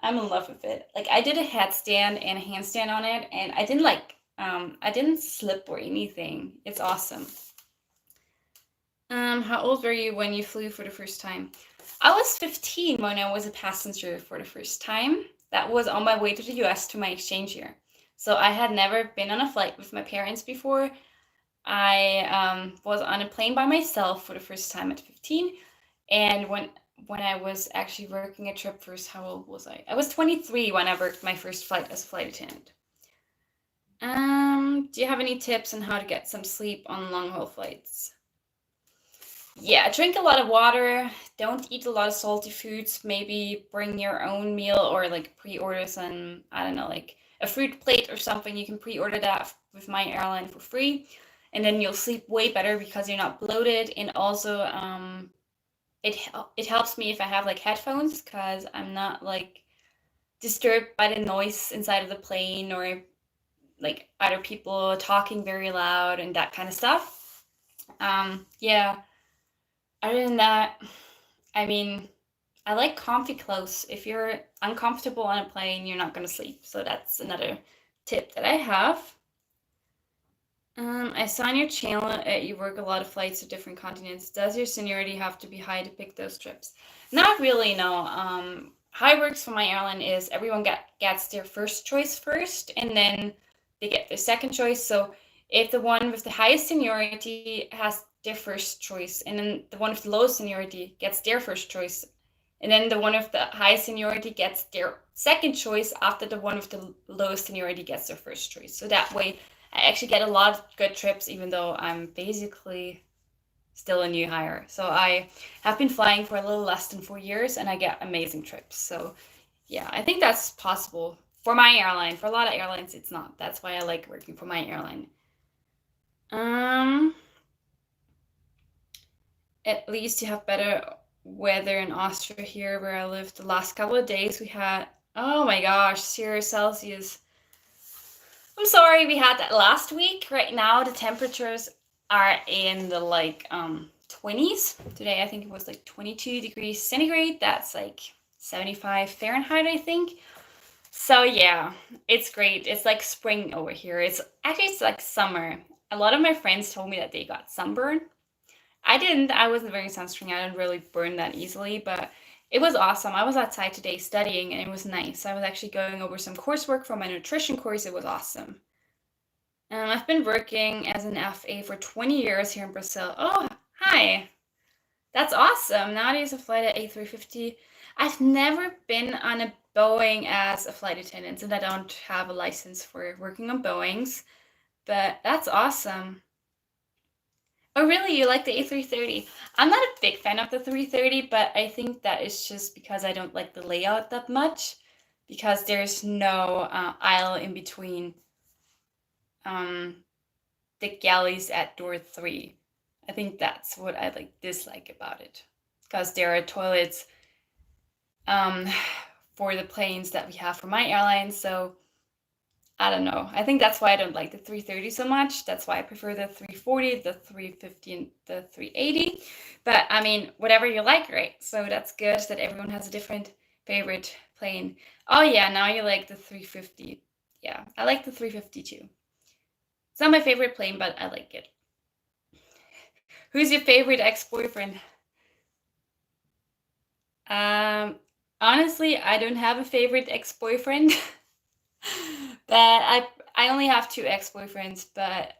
Speaker 1: I'm in love with it. Like I did a headstand and a handstand on it, and I didn't slip or anything. It's awesome. How old were you when you flew for the first time? I was 15 when I was a passenger for the first time. That was on my way to the US to my exchange year. So I had never been on a flight with my parents before. I was on a plane by myself for the first time at 15, and when I was actually working a trip first, how old was I? I was 23 when I worked my first flight as a flight attendant. Do you have any tips on how to get some sleep on long haul flights? Yeah, drink a lot of water. Don't eat a lot of salty foods. Maybe bring your own meal or like pre-order some, I don't know, like a fruit plate or something. You can pre-order that with my airline for free. And then you'll sleep way better because you're not bloated. And also, it helps me if I have like headphones because I'm not like disturbed by the noise inside of the plane or like other people talking very loud and that kind of stuff. Yeah. Other than that, I mean, I like comfy clothes. If you're uncomfortable on a plane, you're not gonna sleep. So that's another tip that I have. I saw on your channel you work a lot of flights to different continents. Does your seniority have to be high to pick those trips? Not really, no. How it works for my airline is everyone gets their first choice first, and then they get their second choice. So if the one with the highest seniority has their first choice, and then the one with the lowest seniority gets their first choice, and then the one with the highest seniority gets their second choice after the one with the lowest seniority gets their first choice. So that way I actually get a lot of good trips, even though I'm basically still a new hire. So I have been flying for a little less than 4 years, and I get amazing trips. So yeah, I think that's possible for my airline. For a lot of airlines, it's not. That's why I like working for my airline. At least you have better weather in Austria here where I lived. The last couple of days we had, oh my gosh, 0 Celsius. I'm sorry we had that last week. Right now the temperatures are in the like 20s. Today I think it was like 22 degrees centigrade. That's like 75 Fahrenheit, I think. So yeah, it's great. It's like spring over here. It's like summer. A lot of my friends told me that they got sunburn. I didn't. I wasn't wearing sunscreen. I don't really burn that easily, but it was awesome. I was outside today studying and it was nice. I was actually going over some coursework for my nutrition course. It was awesome. I've been working as an FA for 20 years here in Brazil. Oh, hi. That's awesome. Nowadays I fly at A350. I've never been on a Boeing as a flight attendant, and I don't have a license for working on Boeings, but that's awesome. Oh, really? You like the A330? I'm not a big fan of the 330, but I think that is just because I don't like the layout that much, because there's no aisle in between um, the galleys at door 3. I think that's what I dislike about it, because there are toilets um, for the planes that we have for my airline. So I don't know. I think that's why I don't like the 330 so much. That's why I prefer the 340, the 350, and the 380. But I mean, whatever you like, right? So that's good that everyone has a different favorite plane. Oh yeah, now you like the 350. Yeah, I like the 350 too. It's not my favorite plane, but I like it. Who's your favorite ex-boyfriend? Honestly, I don't have a favorite ex-boyfriend. But I only have 2 ex-boyfriends, but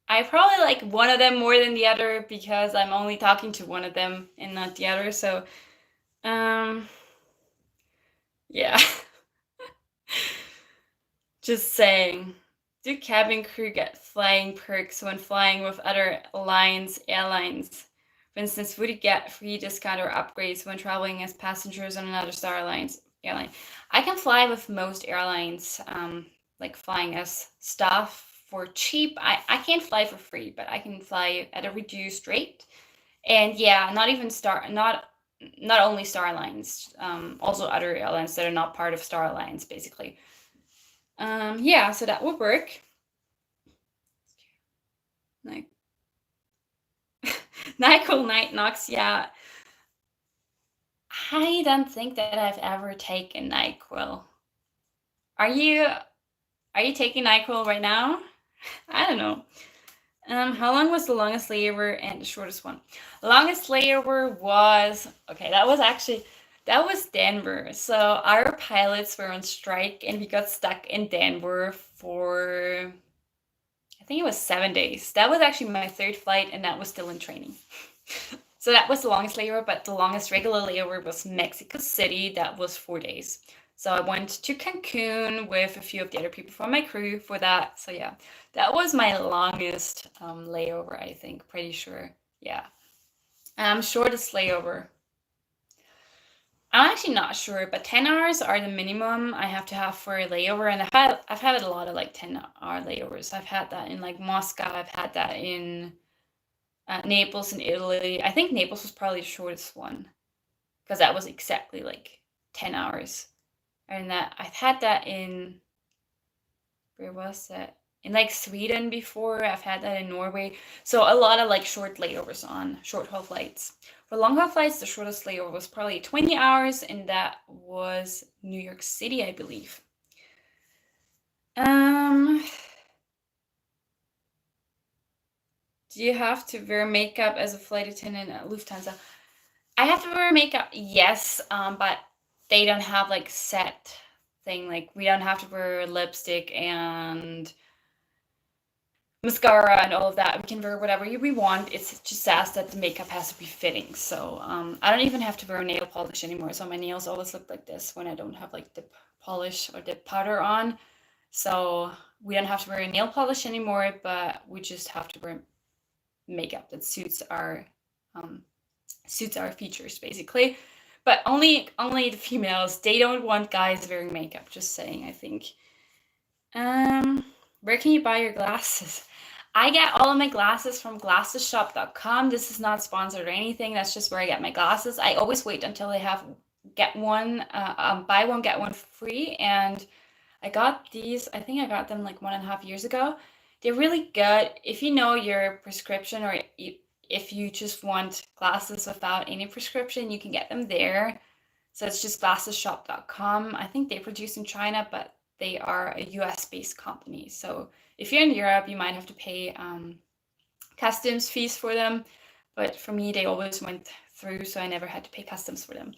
Speaker 1: I probably like one of them more than the other because I'm only talking to one of them and not the other. So, um, yeah, just saying. Do cabin crew get flying perks when flying with other airlines? For instance, would you get free discount or upgrades when traveling as passengers on another Star Alliance airline? I can fly with most airlines, like flying as staff for cheap. I can't fly for free, but I can fly at a reduced rate. And yeah, not only Star Alliance, also other airlines that are not part of Star Alliance, basically. Yeah, so that would work. Like NyQuil Night Knocks, yeah. I don't think that I've ever taken NyQuil. Are you taking NyQuil right now? I don't know. How long was the longest layover and the shortest one? The longest layover was okay, that was Denver. So our pilots were on strike and we got stuck in Denver for I think it was 7 days. That was actually my third flight and that was still in training. So that was the longest layover, but the longest regular layover was Mexico City. That was 4 days. So I went to Cancun with a few of the other people from my crew for that. So yeah, that was my longest layover, I think. Pretty sure. Yeah. Shortest layover. I'm actually not sure, but 10 hours are the minimum I have to have for a layover. And I've had a lot of like 10-hour layovers. I've had that in like Moscow. I've had that in Naples in Italy. I think Naples was probably the shortest one because that was exactly like 10 hours. And that I've had that in, where was that? In like Sweden before. I've had that in Norway. So a lot of like short layovers on short haul flights. For long haul flights, the shortest layover was probably 20 hours, and that was New York City, I believe. Do you have to wear makeup as a flight attendant at Lufthansa? I have to wear makeup, yes, but they don't have like set thing. Like we don't have to wear lipstick and mascara and all of that. We can wear whatever we want. It's just asked that the makeup has to be fitting. So I don't even have to wear nail polish anymore. So my nails always look like this when I don't have like dip polish or dip powder on. So we don't have to wear nail polish anymore, but we just have to wear makeup that suits our features basically. But only the females. They don't want guys wearing makeup. Just saying, I think. Where can you buy your glasses? I get all of my glasses from glassesshop.com. This is not sponsored or anything. That's just where I get my glasses. I always wait until they have buy one get one free. And I got these. I think I got them like 1.5 years ago. They're really good. If you know your prescription or if you just want glasses without any prescription, you can get them there. So it's just glassesshop.com. I think they produce in China, but they are a US-based company. So if you're in Europe, you might have to pay customs fees for them. But for me, they always went through, so I never had to pay customs for them.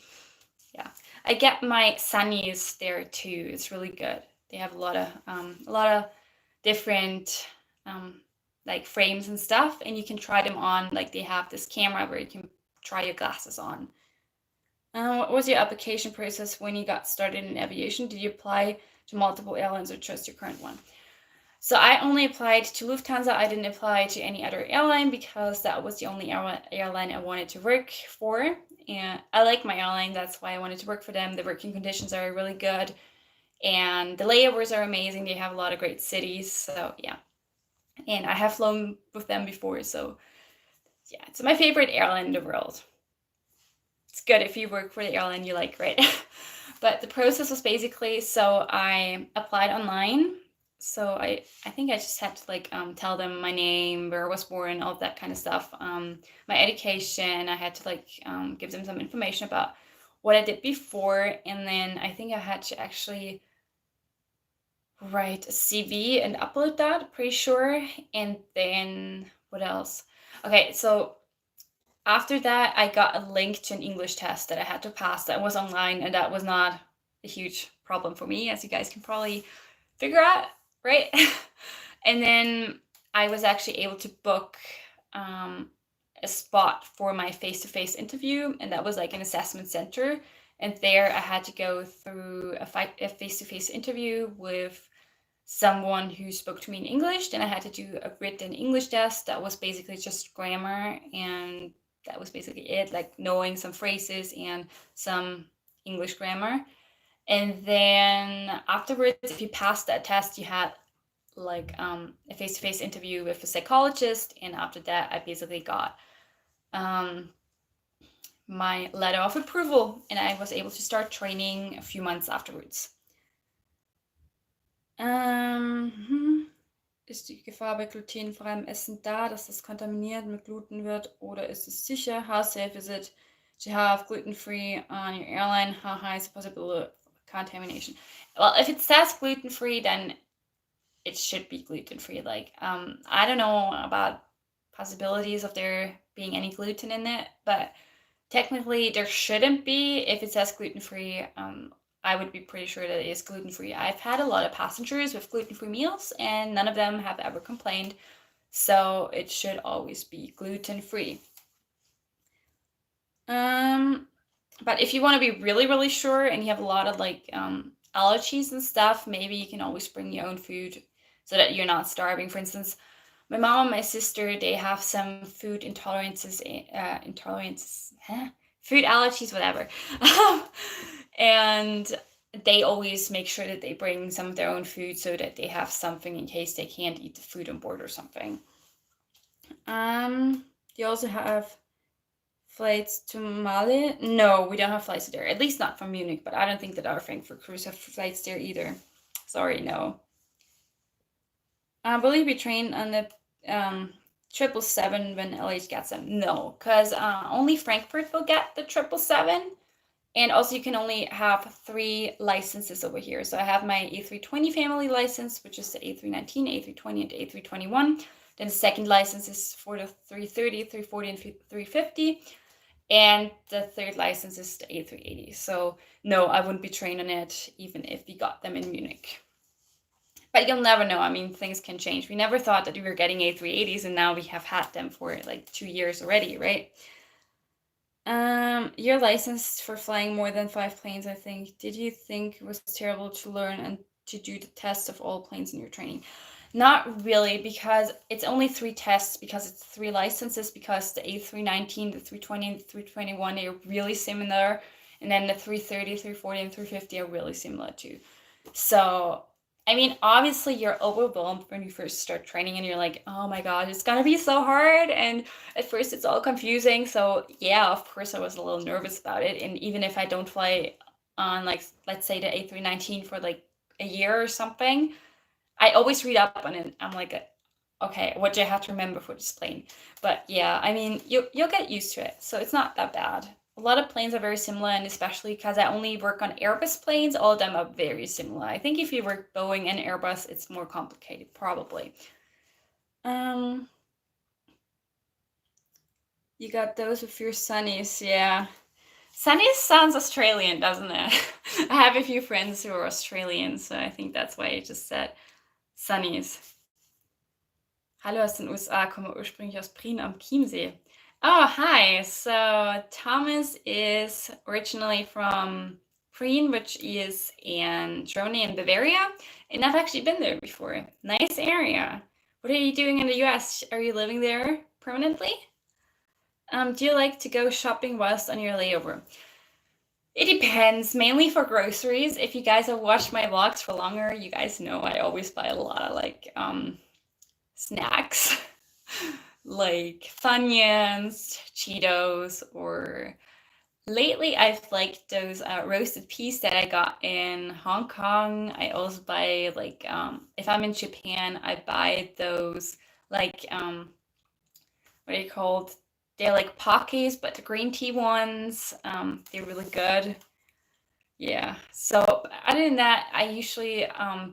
Speaker 1: Yeah, I get my sunnies there too. It's really good. They have a lot of different like frames and stuff, and you can try them on. Like they have this camera where you can try your glasses on. What was your application process when you got started in aviation? Did you apply to multiple airlines or just your current one? So I only applied to Lufthansa. I didn't apply to any other airline because that was the only airline I wanted to work for. And I like my airline. That's why I wanted to work for them. The working conditions are really good. And the layovers are amazing. They have a lot of great cities. So yeah. And I have flown with them before. So yeah, it's my favorite airline in the world. It's good if you work for the airline you like, right? But the process was basically, so I applied online. So I think I just had to like tell them my name, where I was born, all that kind of stuff. My education, I had to like give them some information about what I did before. And then I think I had to actually write a CV and upload that, pretty sure. And then what else? Okay, so after that, I got a link to an English test that I had to pass that was online, and that was not a huge problem for me, as you guys can probably figure out, right? And then I was actually able to book a spot for my face-to-face interview, and that was like an assessment center. And there I had to go through a face-to-face interview with someone who spoke to me in English. Then I had to do a written English test that was basically just grammar, and that was basically it, like knowing some phrases and some English grammar. And then afterwards, if you passed that test, you had like a face-to-face interview with a psychologist. And after that, I basically got my letter of approval, and I was able to start training a few months afterwards. Ist die Gefahr bei glutenfreiem Essen da, dass das kontaminiert mit Gluten wird, oder ist es sicher? How safe is it to have gluten-free on your airline? How high is the possibility of contamination? Well, if it says gluten-free, then it should be gluten-free. Like, I don't know about possibilities of there being any gluten in it, but technically there shouldn't be. If it says gluten-free, I would be pretty sure that it is gluten-free. I've had a lot of passengers with gluten-free meals, and none of them have ever complained. So it should always be gluten-free. But if you want to be really, really sure and you have a lot of like allergies and stuff, maybe you can always bring your own food so that you're not starving. For instance, my mom and my sister, they have some food intolerances, food allergies, whatever. And they always make sure that they bring some of their own food so that they have something in case they can't eat the food on board or something. You also have flights to Mali? No, we don't have flights there. At least not from Munich, but I don't think that our Frankfurt crews have flights there either. Sorry, no. Will you be trained on the 777 when LH gets them? No, because only Frankfurt will get the 777. And also you can only have 3 licenses over here. So I have my A320 family license, which is the A319, A320, and A321. Then the second license is for the 330, 340, and 350. And the third license is the A380. So no, I wouldn't be trained on it, even if we got them in Munich. But you'll never know. I mean, things can change. We never thought that we were getting A380s, and now we have had them for like 2 years already, right? You're licensed for flying more than 5 planes, I think. Did you think it was terrible to learn and to do the test of all planes in your training? Not really, because it's only 3 tests, because it's 3 licenses, because the A319, the 320, and the 321, they are really similar. And then the 330, 340, and 350 are really similar too. So, I mean, obviously you're overwhelmed when you first start training and you're like, oh my God, it's gonna be so hard. And at first it's all confusing. So yeah, of course I was a little nervous about it. And even if I don't fly on, like, let's say the A319 for like a year or something, I always read up on it. I'm like, okay, what do I have to remember for this plane? But yeah, I mean, you'll get used to it. So it's not that bad. A lot of planes are very similar, and especially because I only work on Airbus planes, all of them are very similar. I think if you work Boeing and Airbus, it's more complicated, probably. You got those with your sunnies, yeah. Sunnies sounds Australian, doesn't it? I have a few friends who are Australian, so I think that's why I just said sunnies. Hallo aus den USA, komme ursprünglich aus Prien am Chiemsee. Oh, hi. So Thomas is originally from Prien, which is in Germany and Bavaria, and I've actually been there before. Nice area. What are you doing in the US? Are you living there permanently? Do you like to go shopping whilst on your layover? It depends, mainly for groceries. If you guys have watched my vlogs for longer, you guys know I always buy a lot of like snacks. Like Funyuns, Cheetos, or lately I've liked those roasted peas that I got in Hong Kong. I also buy like if I'm in Japan, I buy those like what are they called? They're like Pockies, but the green tea ones. They're really good. Yeah. So other than that, I usually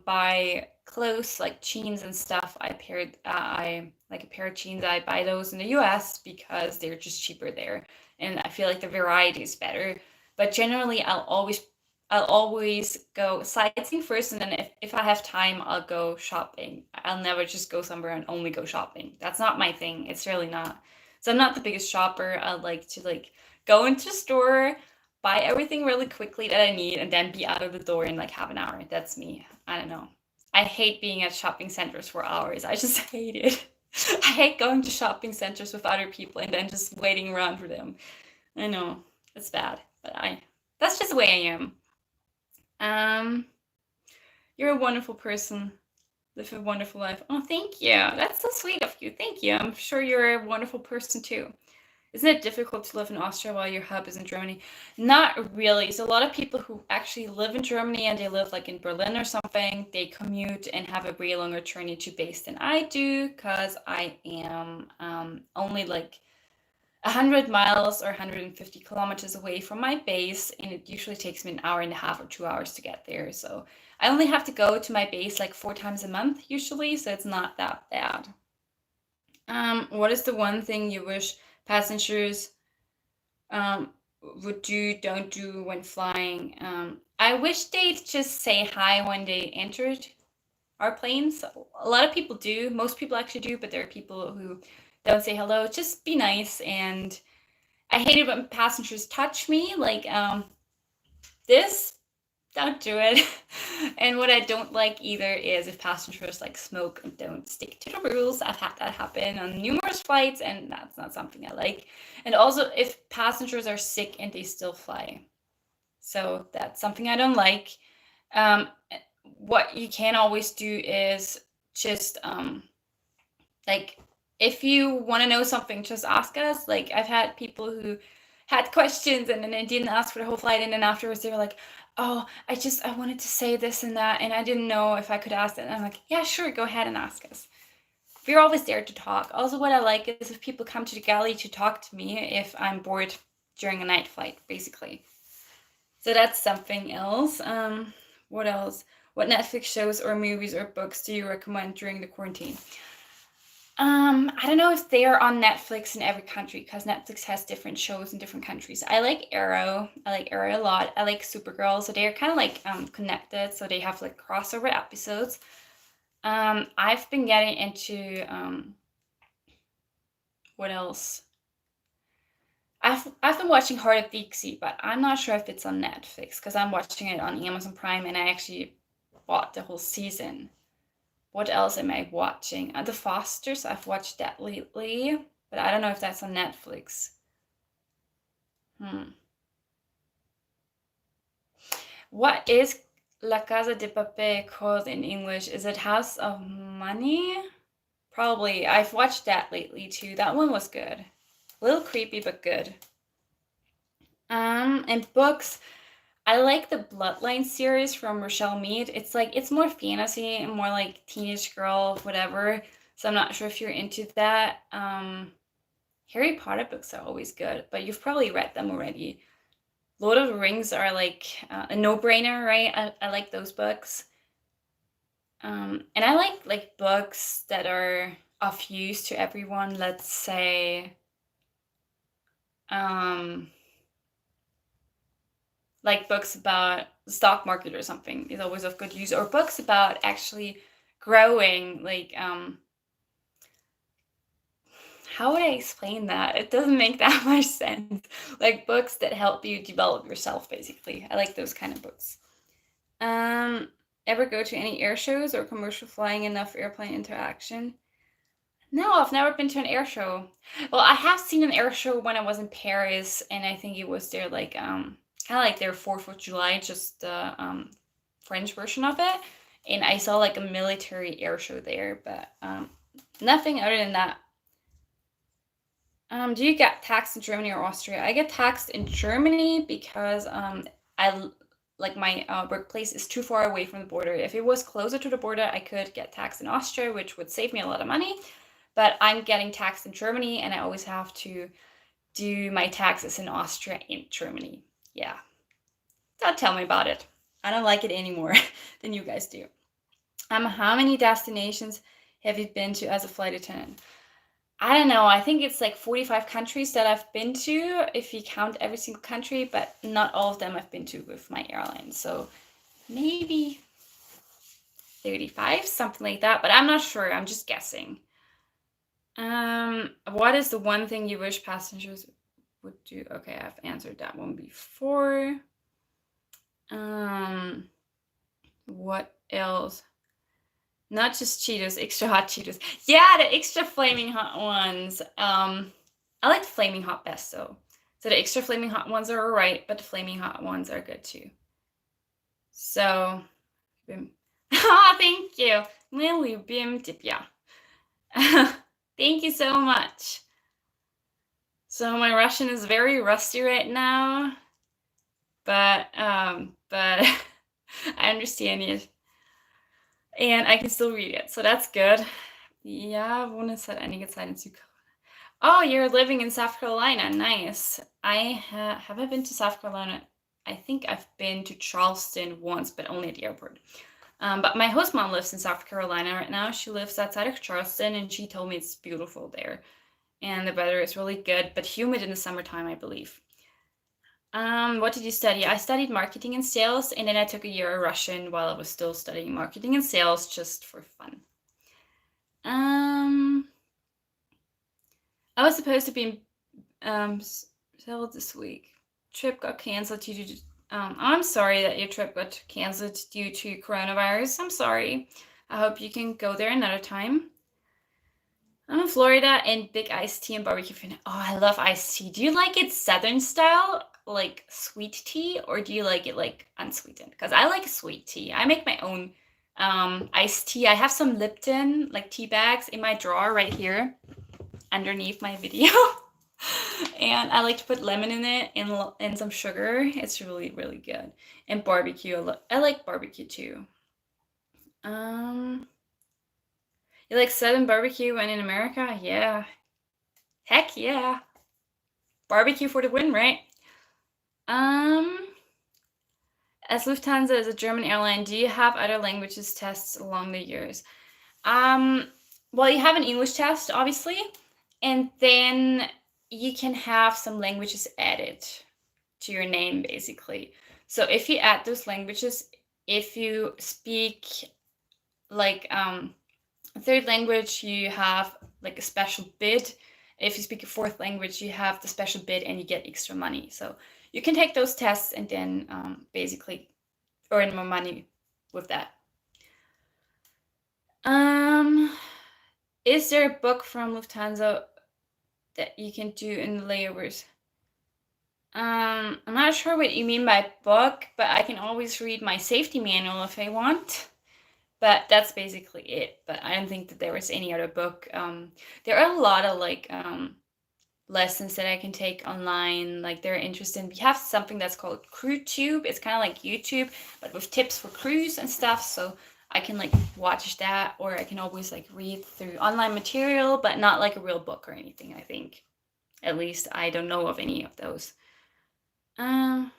Speaker 1: buy clothes like jeans and stuff. I like a pair of jeans. I buy those in the US because they're just cheaper there, and I feel like the variety is better. But generally, I'll always go sightseeing first, and then if I have time, I'll go shopping. I'll never just go somewhere and only go shopping. That's not my thing. It's really not. So I'm not the biggest shopper. I like to like go into a store, buy everything really quickly that I need, and then be out of the door in like half an hour. That's me. I don't know. I hate being at shopping centers for hours. I just hate it. I hate going to shopping centers with other people and then just waiting around for them. I know it's bad, but that's just the way I am. Um, you're a wonderful person. Live a wonderful life. Oh, thank you. That's so sweet of you. Thank you. I'm sure you're a wonderful person too. Isn't it difficult to live in Austria while your hub is in Germany? Not really. So a lot of people who actually live in Germany and they live like in Berlin or something, they commute and have a way longer journey to base than I do because I am only like 100 miles or 150 kilometers away from my base, and it usually takes me an hour and a half or 2 hours to get there. So I only have to go to my base like 4 times a month usually, so it's not that bad. What is the one thing you wish passengers um, would do, don't do when flying? I wish they'd just say hi when they entered our planes. A lot of people do. Most people actually do, but there are people who don't say hello. Just be nice. And I hate it when passengers touch me, like this. Don't do it. And what I don't like either is if passengers like smoke and don't stick to the rules. I've had that happen on numerous flights, and that's not something I like. And also if passengers are sick and they still fly. So that's something I don't like. Um, what you can always do is just like if you want to know something, just ask us. Like I've had people who had questions and then they didn't ask for the whole flight, and then afterwards they were like, "Oh, I wanted to say this and that, and I didn't know if I could ask it." And I'm like, "Yeah, sure, go ahead and ask us." We're always there to talk. Also, what I like is if people come to the galley to talk to me if I'm bored during a night flight, basically. So that's something else. What else? What Netflix shows or movies or books do you recommend during the quarantine? I don't know if they are on Netflix in every country because Netflix has different shows in different countries. I like Arrow. I like Arrow a lot. I like Supergirl. So they're kind of like connected. So they have like crossover episodes. I've been getting into what else? I've been watching Heart of Dixie, but I'm not sure if it's on Netflix because I'm watching it on Amazon Prime and I actually bought the whole season. What else am I watching? The Fosters, I've watched that lately, but I don't know if that's on Netflix. Hmm. What is La Casa de Papel called in English? Is it House of Money? Probably. I've watched that lately too. That one was good. A little creepy, but good. And books. I like the Bloodline series from Rochelle Mead. It's like it's more fantasy and more like teenage girl, whatever. So I'm not sure if you're into that. Harry Potter books are always good, but you've probably read them already. Lord of the Rings are like a no-brainer, right? I like those books. And I like books that are of use to everyone. Let's say, um, like books about the stock market or something is always of good use, or books about actually growing, like how would I explain that? It doesn't make that much sense. Like books that help you develop yourself, basically. I like those kind of books. Ever go to any air shows or commercial flying enough airplane interaction? No, I've never been to an air show. Well, I have seen an air show when I was in Paris, and I think it was their like kind of like their 4th of July, just the French version of it. And I saw like a military air show there, but nothing other than that. Do you get taxed in Germany or Austria? I get taxed in Germany because I like my workplace is too far away from the border. If it was closer to the border, I could get taxed in Austria, which would save me a lot of money. But I'm getting taxed in Germany, and I always have to do my taxes in Austria and Germany. Yeah. Don't tell me about it. I don't like it any more than you guys do. How many destinations have you been to as a flight attendant? I don't know. I think it's like 45 countries that I've been to, if you count every single country, but not all of them I've been to with my airline. So maybe 35, something like that, but I'm not sure. I'm just guessing. What is the one thing you wish passengers would do? Okay, I've answered that one before. What else? Not just Cheetos, extra hot Cheetos. Yeah, the extra flaming hot ones. I like the flaming hot best though. So the extra flaming hot ones are alright, but the flaming hot ones are good too. So, thank you. Lily Bim Tipya. Thank you so much. So my Russian is very rusty right now, but I understand it. And I can still read it, so that's good. Ja, wohne seit einiger Zeit in Südkorea. Oh, you're living in South Carolina. Nice. Have I been to South Carolina? I think I've been to Charleston once, but only at the airport. But my host mom lives in South Carolina right now. She lives outside of Charleston, and she told me it's beautiful there. And the weather is really good, but humid in the summertime, I believe. What did you study? I studied marketing and sales, and then I took a year of Russian while I was still studying marketing and sales just for fun. I was supposed to be in Seoul this week. Trip got canceled due to I'm sorry that your trip got canceled due to coronavirus. I'm sorry. I hope you can go there another time. I'm in Florida, and big iced tea and barbecue fan. Oh, I love iced tea. Do you like it Southern style, like sweet tea, or do you like it like unsweetened? Because I like sweet tea. I make my own iced tea. I have some Lipton like tea bags in my drawer right here underneath my video. And I like to put lemon in it and some sugar. It's really, really good. And barbecue. I like barbecue too. You like Southern barbecue when in America? Yeah. Heck yeah. Barbecue for the win, right? As Lufthansa is a German airline, do you have other languages tests along the years? Well, you have an English test, obviously, and then you can have some languages added to your name, basically. So if you add those languages, if you speak like a third language, you have like a special bid. If you speak a fourth language, you have the special bid and you get extra money. So you can take those tests and then basically earn more money with that. Is there a book from Lufthansa that you can do in the layovers? I'm not sure what you mean by book, but I can always read my safety manual if I want. But that's basically it. But I don't think that there was any other book. There are a lot of like lessons that I can take online. Like they're interesting. We have something that's called CrewTube. It's kind of like YouTube, but with tips for crews and stuff. So I can like watch that, or I can always like read through online material, but not like a real book or anything, I think. At least I don't know of any of those. You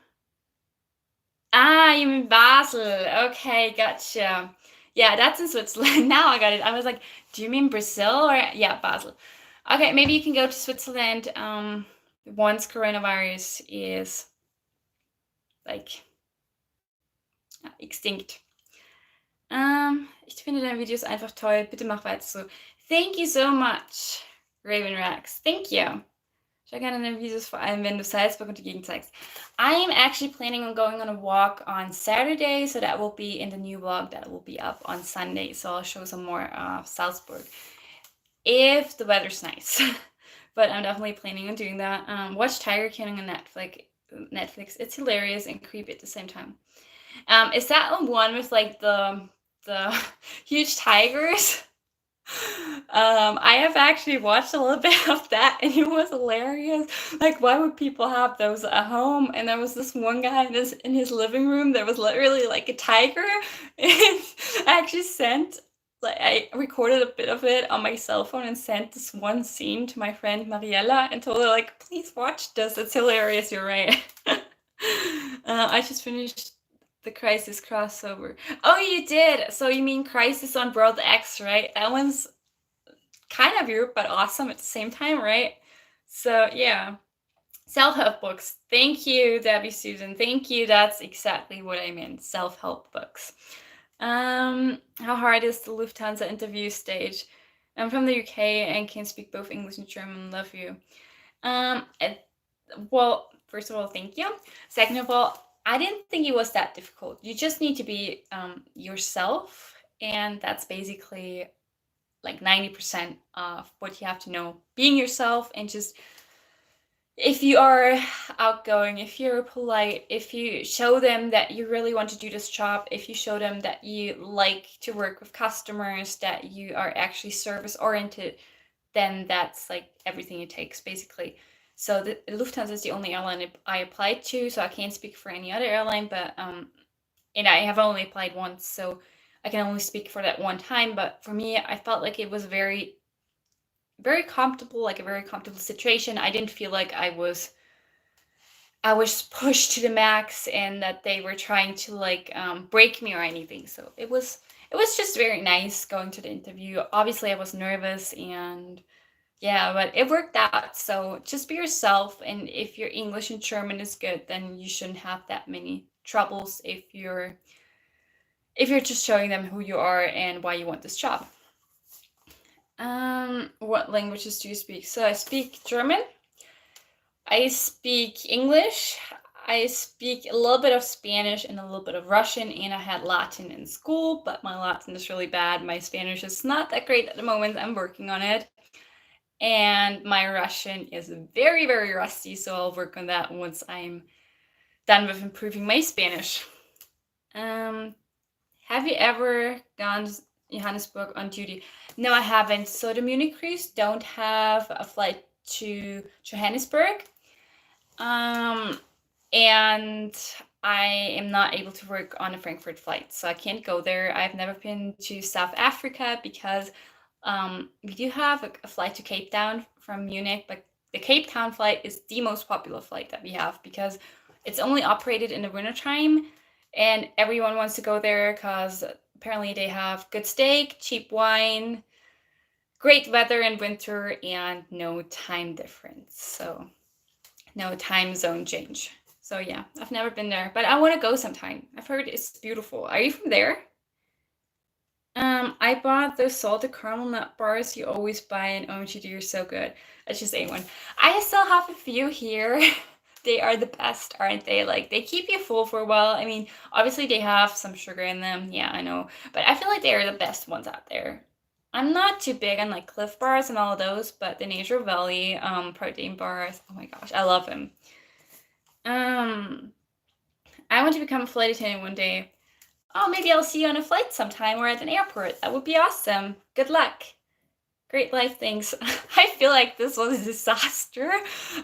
Speaker 1: mean Basel. Okay, gotcha. Yeah, that's in Switzerland. Now I got it. I was like, do you mean Brazil or yeah, Basel? Okay, maybe you can go to Switzerland once coronavirus is like extinct. Ich finde deine Videos einfach toll. Bitte mach weiter so. Thank you so much. Raven Rex, thank you. Schau gerne deine Videos, vor allem wenn du Salzburg und die Gegend zeigst. I am actually planning on going on a walk on Saturday, so that will be in the new vlog that will be up on Sunday. So I'll show some more of Salzburg if the weather's nice. But I'm definitely planning on doing that. Watch Tiger King on Netflix. It's hilarious and creepy at the same time. Is that the one with like the huge tigers? I have actually watched a little bit of that and it was hilarious. Like, why would people have those at home? And there was this one guy in his living room that was literally like a tiger. And I actually I recorded a bit of it on my cell phone and sent this one scene to my friend Mariella and told her, like, please watch this. It's hilarious. You're right. I just finished the Crisis crossover. Oh, you did? So you mean Crisis on World X, right? That one's kind of weird, but awesome at the same time, right? So yeah. Self-help books. Thank you, Debbie Susan. Thank you. That's exactly what I meant. Self-help books. How hard is the Lufthansa interview stage? I'm from the UK and can speak both English and German. Love you. Well, first of all, thank you. Second of all, I didn't think it was that difficult. You just need to be yourself, and that's basically like 90% of what you have to know. Being yourself, and just if you are outgoing, if you're polite, if you show them that you really want to do this job, if you show them that you like to work with customers, that you are actually service oriented, then that's like everything it takes, basically. So the Lufthansa is the only airline I applied to, so I can't speak for any other airline, but and I have only applied once, so I can only speak for that one time. But for me, I felt like it was very, very comfortable, like a very comfortable situation. I didn't feel like I was pushed to the max and that they were trying to like break me or anything. So it was just very nice going to the interview. Obviously, I was nervous and yeah, but it worked out. So just be yourself, and if your English and German is good, then you shouldn't have that many troubles if you're just showing them who you are and why you want this job. What languages do you speak? So I speak German, I speak English, I speak a little bit of Spanish and a little bit of Russian, and I had Latin in school, but my Latin is really bad. My Spanish is not that great at the moment. I'm working on it. And my Russian is very, very rusty, so I'll work on that once I'm done with improving my Spanish. Have you ever gone to Johannesburg on duty? No, I haven't. So the Munich crews don't have a flight to Johannesburg. And I am not able to work on a Frankfurt flight, so I can't go there. I've never been to South Africa because we do have a flight to Cape Town from Munich, but the Cape Town flight is the most popular flight that we have because it's only operated in the wintertime, and everyone wants to go there because apparently they have good steak, cheap wine, great weather in winter, and no time difference. So no time zone change. So yeah, I've never been there, but I want to go sometime. I've heard it's beautiful. Are you from there? I bought those salted caramel nut bars you always buy in OMG. You're so good. I just ate one. I still have a few here. They are the best, aren't they? Like, they keep you full for a while. I mean, obviously they have some sugar in them. Yeah, I know. But I feel like they are the best ones out there. I'm not too big on like Cliff Bars and all of those, but the Nature Valley protein bars, oh my gosh, I love them. I want to become a flight attendant one day. Oh, maybe I'll see you on a flight sometime or at an airport. That would be awesome. Good luck. Great life things. I feel like this was a disaster.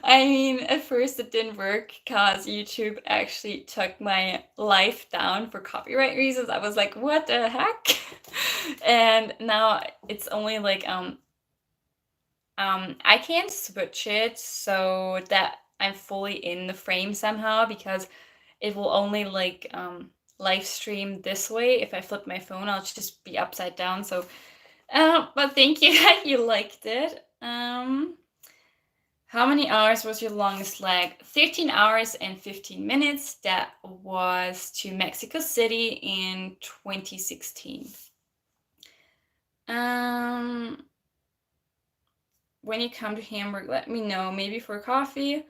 Speaker 1: I mean, at first it didn't work because YouTube actually took my life down for copyright reasons. I was like, what the heck? And now it's only like I can't switch it so that I'm fully in the frame somehow, because it will only like live stream this way. If I flip my phone, I'll just be upside down. So but thank you that you liked it. How many hours was your longest leg? 13 hours and 15 minutes. That was to Mexico City in 2016. when you come to Hamburg, let me know. Maybe for coffee.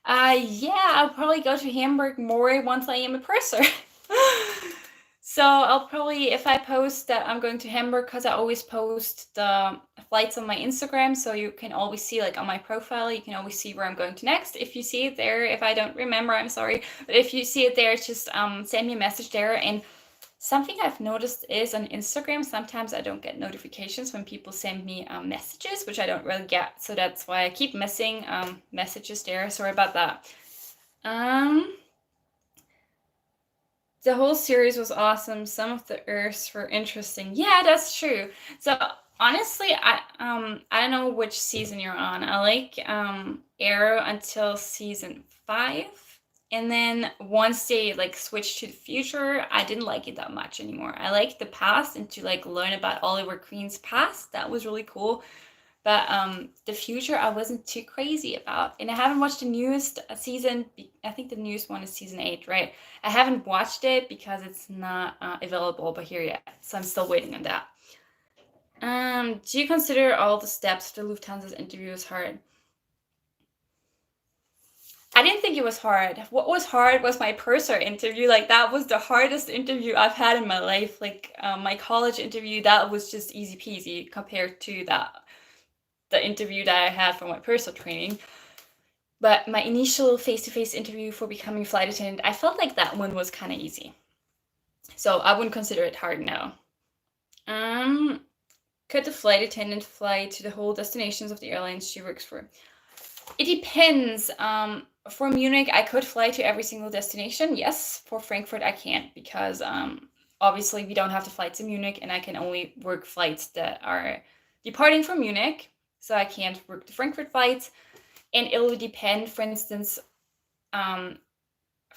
Speaker 1: Yeah, I'll probably go to Hamburg more once I am a purser. So I'll probably, if I post that I'm going to Hamburg, because I always post the flights on my Instagram, so you can always see, like on my profile, you can always see where I'm going to next. If you see it there, if I don't remember, I'm sorry. But if you see it there, just send me a message there. And something I've noticed is on Instagram, sometimes I don't get notifications when people send me messages, which I don't really get. So that's why I keep missing messages there. Sorry about that. The whole series was awesome. Some of the Earths were interesting. Yeah, that's true. So honestly, I don't know which season you're on. I like Arrow until season 5. And then once they like switched to the future, I didn't like it that much anymore. I liked the past and to like learn about Oliver Queen's past. That was really cool. But the future I wasn't too crazy about. And I haven't watched the newest season. I think the newest one is season 8, right? I haven't watched it because it's not available over here yet. So I'm still waiting on that. Do you consider all the steps to Lufthansa's interview as hard? I didn't think it was hard. What was hard was my purser interview. Like that was the hardest interview I've had in my life. Like my college interview, that was just easy peasy compared to the interview that I had for my purser training. But my initial face-to-face interview for becoming flight attendant, I felt like that one was kind of easy. So I wouldn't consider it hard now. Could the flight attendant fly to the whole destinations of the airlines she works for? It depends. For Munich, I could fly to every single destination. Yes, for Frankfurt, I can't because obviously we don't have the flights in Munich, and I can only work flights that are departing from Munich. So I can't work the Frankfurt flights. And it will depend, for instance, flight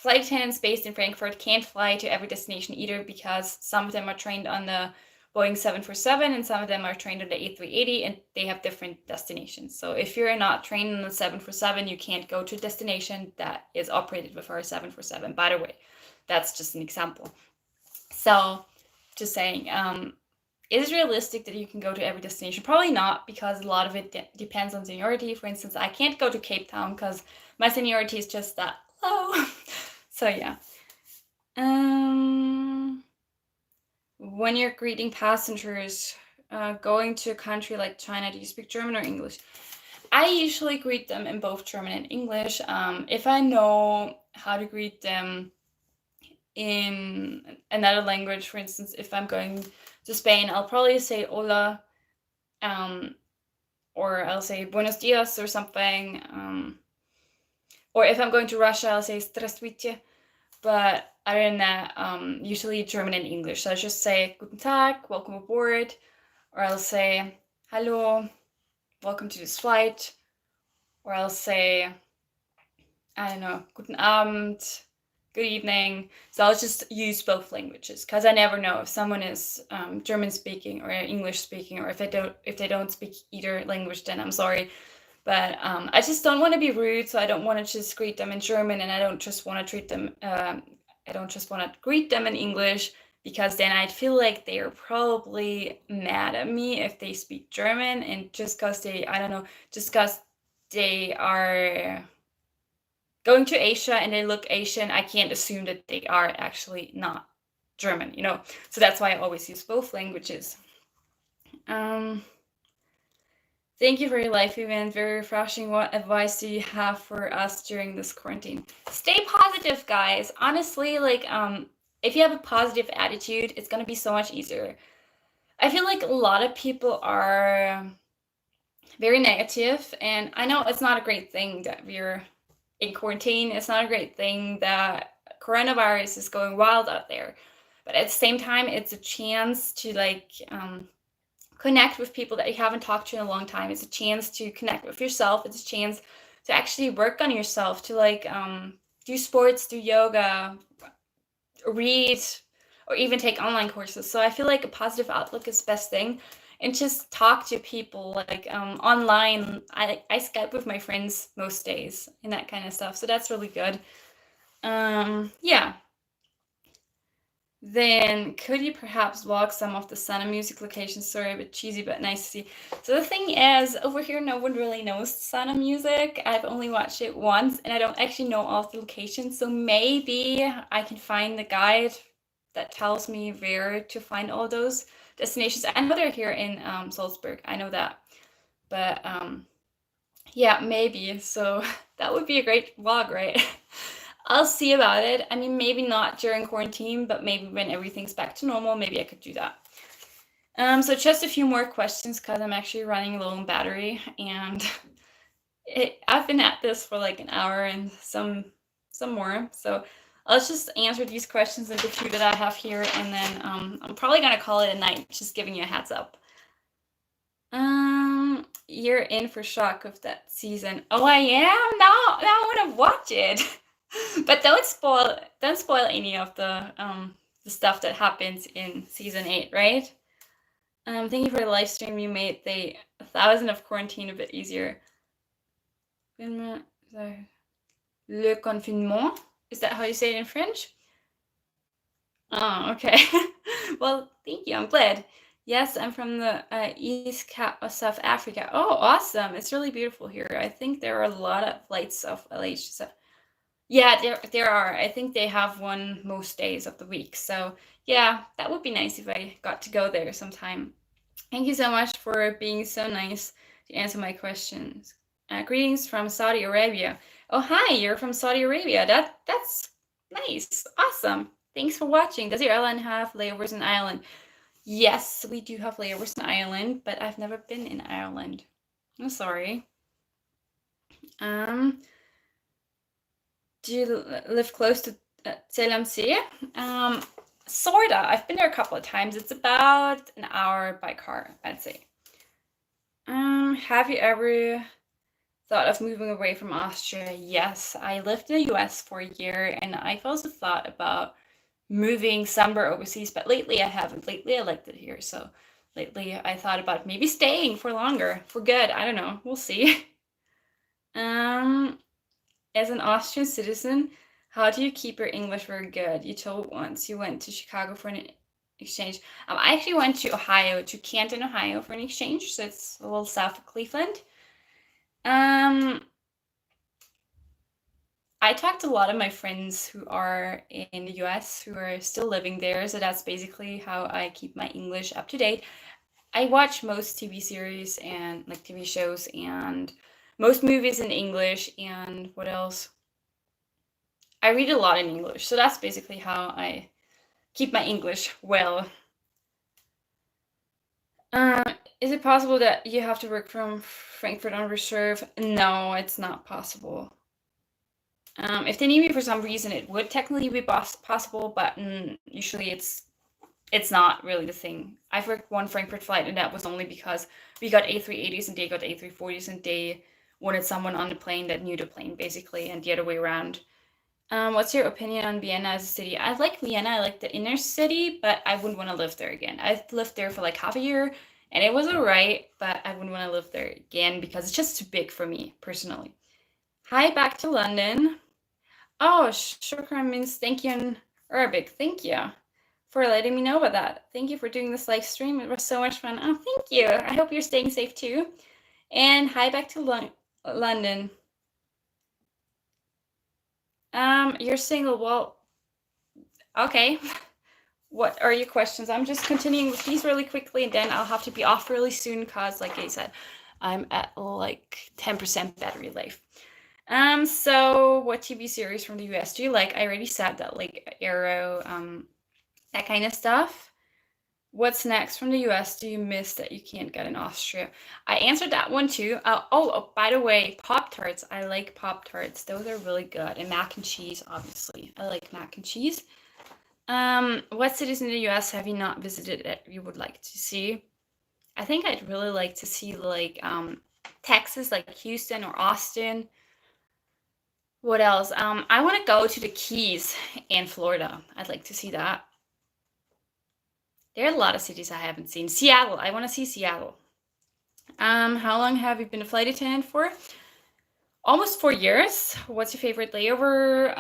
Speaker 1: attendants based in Frankfurt can't fly to every destination either because some of them are trained on the Boeing 747 and some of them are trained on the A380 and they have different destinations. So if you're not trained on the 747, you can't go to a destination that is operated with our 747. By the way, that's just an example. So just saying, is it realistic that you can go to every destination? Probably not, because a lot of it depends on seniority. For instance, I can't go to Cape Town because my seniority is just that low. So yeah. When you're greeting passengers going to a country like China, do you speak German or English? I usually greet them in both German and English. If I know how to greet them in another language, for instance, if I'm going to Spain, I'll probably say hola, or I'll say buenos dias or something. Or if I'm going to Russia, I'll say здравствуйте. But other than that, usually German and English. So I'll just say guten Tag, welcome aboard, or I'll say hallo, welcome to this flight, or I'll say, I don't know, guten Abend, good evening. So I'll just use both languages because I never know if someone is German speaking or English speaking, or if they don't speak either language, then I'm sorry. But I just don't want to be rude, so I don't want to just greet them in German, and I don't just want to treat them. I don't just want to greet them in English, because then I'd feel like they are probably mad at me if they speak German, and just because I don't know, just because they are going to Asia and they look Asian, I can't assume that they are actually not German, you know? So that's why I always use both languages. Thank you for your life event. Very refreshing. What advice do you have for us during this quarantine? Stay positive, guys. Honestly, like, if you have a positive attitude, it's gonna be so much easier. I feel like a lot of people are very negative, and I know it's not a great thing that we're in quarantine. It's not a great thing that coronavirus is going wild out there. But at the same time, it's a chance to like connect with people that you haven't talked to in a long time. It's a chance to connect with yourself. It's a chance to actually work on yourself, to like do sports, do yoga, read, or even take online courses. So I feel like a positive outlook is the best thing. And just talk to people like online. I Skype with my friends most days and that kind of stuff. So that's really good. Yeah. Then could you perhaps vlog some of the Sana music locations? Sorry, a bit cheesy, but nice to see. So the thing is, over here, no one really knows Sana music. I've only watched it once, and I don't actually know all of the locations. So maybe I can find the guide that tells me where to find all those destinations. I know they're here in Salzburg. I know that, but yeah, maybe. So that would be a great vlog, right? I'll see about it. I mean, maybe not during quarantine, but maybe when everything's back to normal, maybe I could do that. So just a few more questions because I'm actually running low on battery, and I've been at this for like an hour and some more. So let's just answer these questions and the few that I have here, and then I'm probably gonna call it a night. Just giving you a heads up. You're in for shock of that season. Oh, I am? Now I want to watch it. But don't spoil any of the stuff that happens in season 8, right? Thank you for the live stream you made the 1,000 of quarantine a bit easier. Le confinement? Is that how you say it in French? Oh, okay. Well, thank you. I'm glad. Yes, I'm from the East Cap of South Africa. Oh, awesome. It's really beautiful here. I think there are a lot of flights of LH. So yeah, there are. I think they have one most days of the week. So yeah, that would be nice if I got to go there sometime. Thank you so much for being so nice to answer my questions. Greetings from Saudi Arabia. Oh, hi, you're from Saudi Arabia. That's nice. Awesome. Thanks for watching. Does your airline have layovers in Ireland? Yes, we do have layovers in Ireland, but I've never been in Ireland. I'm sorry. Do you live close to Tselamsee? Sorta. I've been there a couple of times. It's about an hour by car, I'd say. Have you ever thought of moving away from Austria? Yes, I lived in the US for a year, and I've also thought about moving somewhere overseas, but lately I haven't. Lately I liked it here, so lately I thought about maybe staying for longer, for good. I don't know. We'll see. As an Austrian citizen, how do you keep your English very good? You told once you went to Chicago for an exchange. I actually went to Ohio, to Canton, Ohio for an exchange, so it's a little south of Cleveland. I talked to a lot of my friends who are in the US who are still living there, so that's basically how I keep my English up to date. I watch most TV series and like TV shows and most movies in English, and what else? I read a lot in English, so that's basically how I keep my English well. Is it possible that you have to work from Frankfurt on reserve? No, it's not possible. If they need me for some reason, it would technically be possible, but usually it's not really the thing. I've worked one Frankfurt flight, and that was only because we got A380s and they got A340s, and they wanted someone on the plane that knew the plane, basically, and the other way around. What's your opinion on Vienna as a city? I like Vienna, I like the inner city, but I wouldn't want to live there again. I lived there for like half a year, and it was alright, but I wouldn't want to live there again because it's just too big for me, personally. Hi, back to London. Oh, shukran means thank you in Arabic. Thank you for letting me know about that. Thank you for doing this live stream. It was so much fun. Oh, thank you. I hope you're staying safe too. And hi back to London. You're single. Well, okay. What are your questions? I'm just continuing with these really quickly, and then I'll have to be off really soon because, like I said, I'm at like 10% battery life. So what TV series from the US do you like? I already said that, like Arrow, that kind of stuff. What's next from the US do you miss that you can't get in Austria? I answered that one too. Oh, by the way, Pop-Tarts. I like Pop-Tarts. Those are really good. And mac and cheese, obviously. I like mac and cheese. What cities in the US have you not visited that you would like to see? I think I'd really like to see like Texas, like Houston or Austin. What else? I want to go to the Keys in Florida. I'd like to see that. There are a lot of cities I haven't seen. Seattle. I want to see Seattle. How long have you been a flight attendant for? Almost 4 years. What's your favorite layover?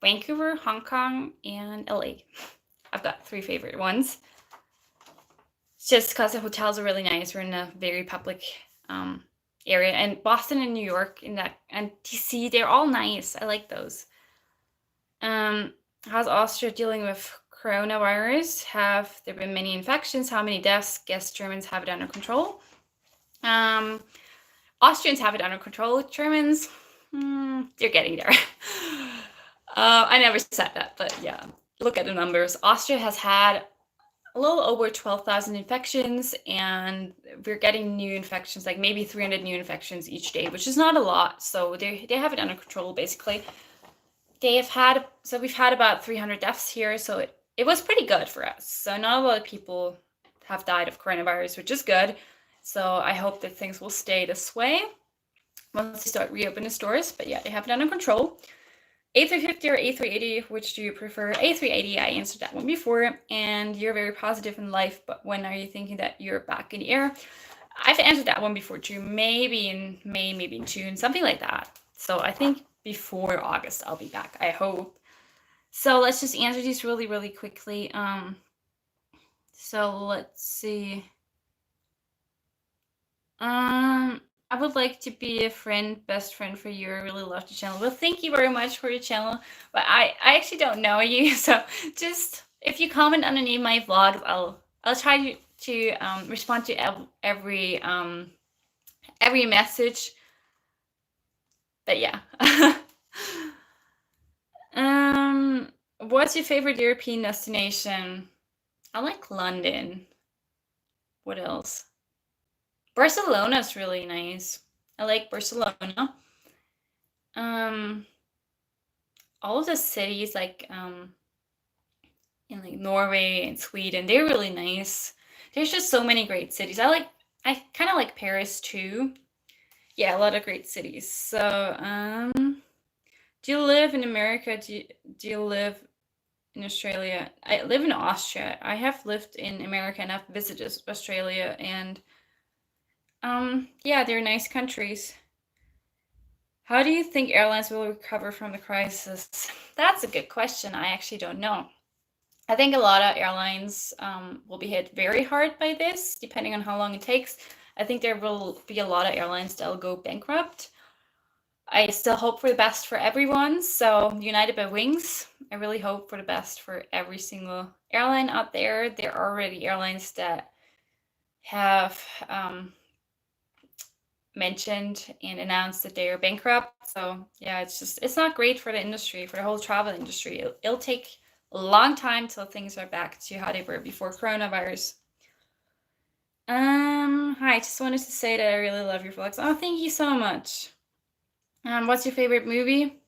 Speaker 1: Vancouver, Hong Kong, and LA. I've got 3 favorite ones. Just because the hotels are really nice. We're in a very public area. And Boston and New York and DC, they're all nice. I like those. How's Austria dealing with coronavirus? Have there been many infections? How many deaths? Guess Germans have it under control. Austrians have it under control. Germans, they're getting there. I never said that, but yeah, look at the numbers. Austria has had a little over 12,000 infections, and we're getting new infections, like maybe 300 new infections each day, which is not a lot. So they have it under control, basically. We've had about 300 deaths here, so it was pretty good for us. So not a lot of people have died of coronavirus, which is good. So I hope that things will stay this way once they start reopening stores. But yeah, they have it under control. A350 or A380, which do you prefer? A380, I answered that one before. And you're very positive in life, but when are you thinking that you're back in the air? I've answered that one before too. Maybe in May, maybe in June, something like that. So I think before August I'll be back, I hope. So let's just answer these really, really quickly. So let's see. I would like to be a best friend for you. I really love the channel. Well, thank you very much for your channel. But I actually don't know you, so just if you comment underneath my vlogs, I'll try to respond to every message. But yeah. What's your favorite European destination? I like London. What else? Barcelona is really nice. I like Barcelona. All of the cities like in like Norway and Sweden, they're really nice. There's just so many great cities. I kind of like Paris too. Yeah, a lot of great cities. So, do you live in America? Do you live in Australia? I live in Austria. I have lived in America and I've visited Australia, and yeah, they're nice countries. How do you think airlines will recover from the crisis? That's a good question. I actually don't know. I think a lot of airlines will be hit very hard by this, depending on how long it takes. I think there will be a lot of airlines that will go bankrupt. I still hope for the best for everyone. So United by Wings, I really hope for the best for every single airline out there. There are already airlines that have mentioned and announced that they are bankrupt. So yeah, it's not great for the industry, for the whole travel industry. It'll take a long time till things are back to how they were before coronavirus. Hi, I just wanted to say that I really love your vlogs. Oh, thank you so much. What's your favorite movie?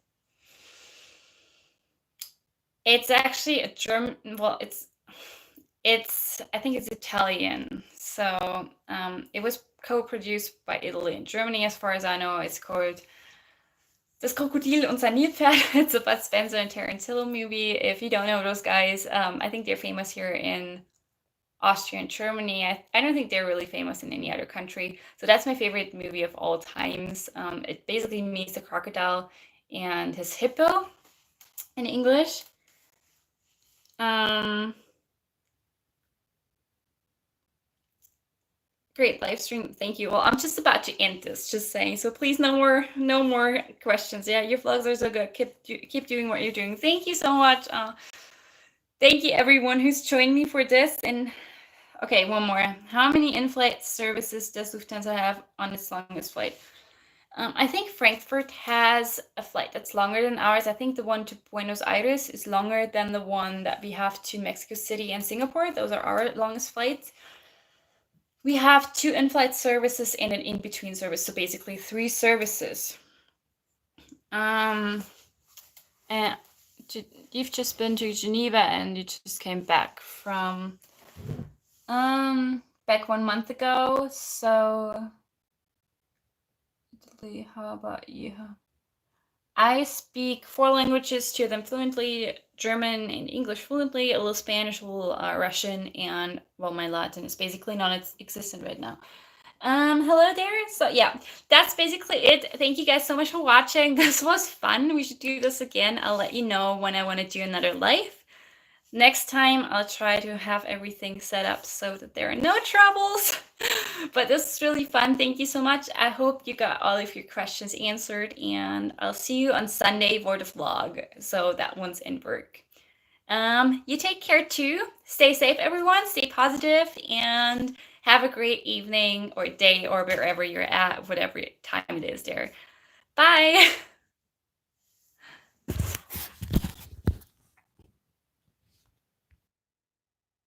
Speaker 1: It's actually a German, well, I think it's Italian. So it was co-produced by Italy and Germany, as far as I know. It's called Das Krokodil und sein Nilpferd. It's a Bud Spencer and Terence Hill movie. If you don't know those guys, I think they're famous here in Austria and Germany. I don't think they're really famous in any other country. So that's my favorite movie of all times. It basically meets the crocodile and his hippo in English. Great live stream. Thank you. Well, I'm just about to end this, just saying. So please, no more questions. Yeah, your vlogs are so good. Keep doing what you're doing. Thank you so much. Thank you everyone who's joined me for this. And okay, one more. How many in-flight services does Lufthansa have on its longest flight? I think Frankfurt has a flight that's longer than ours. I think the one to Buenos Aires is longer than the one that we have to Mexico City and Singapore. Those are our longest flights. We have 2 in-flight services and an in-between service, so basically 3 services. And you've just been to Geneva and you just came back from back 1 month ago. So Italy, how about you? I speak 4 languages, 2 of them fluently, German and English fluently, a little Spanish, a little Russian, and well, my Latin is basically non-existent right now. Hello there. So yeah, that's basically it. Thank you guys so much for watching. This was fun. We should do this again. I'll let you know when I want to do another live. Next time, I'll try to have everything set up so that there are no troubles. But this is really fun. Thank you so much. I hope you got all of your questions answered, and I'll see you on Sunday for the vlog. So that one's in work. You take care too. Stay safe, everyone. Stay positive, and have a great evening or day or wherever you're at, whatever time it is there. Bye.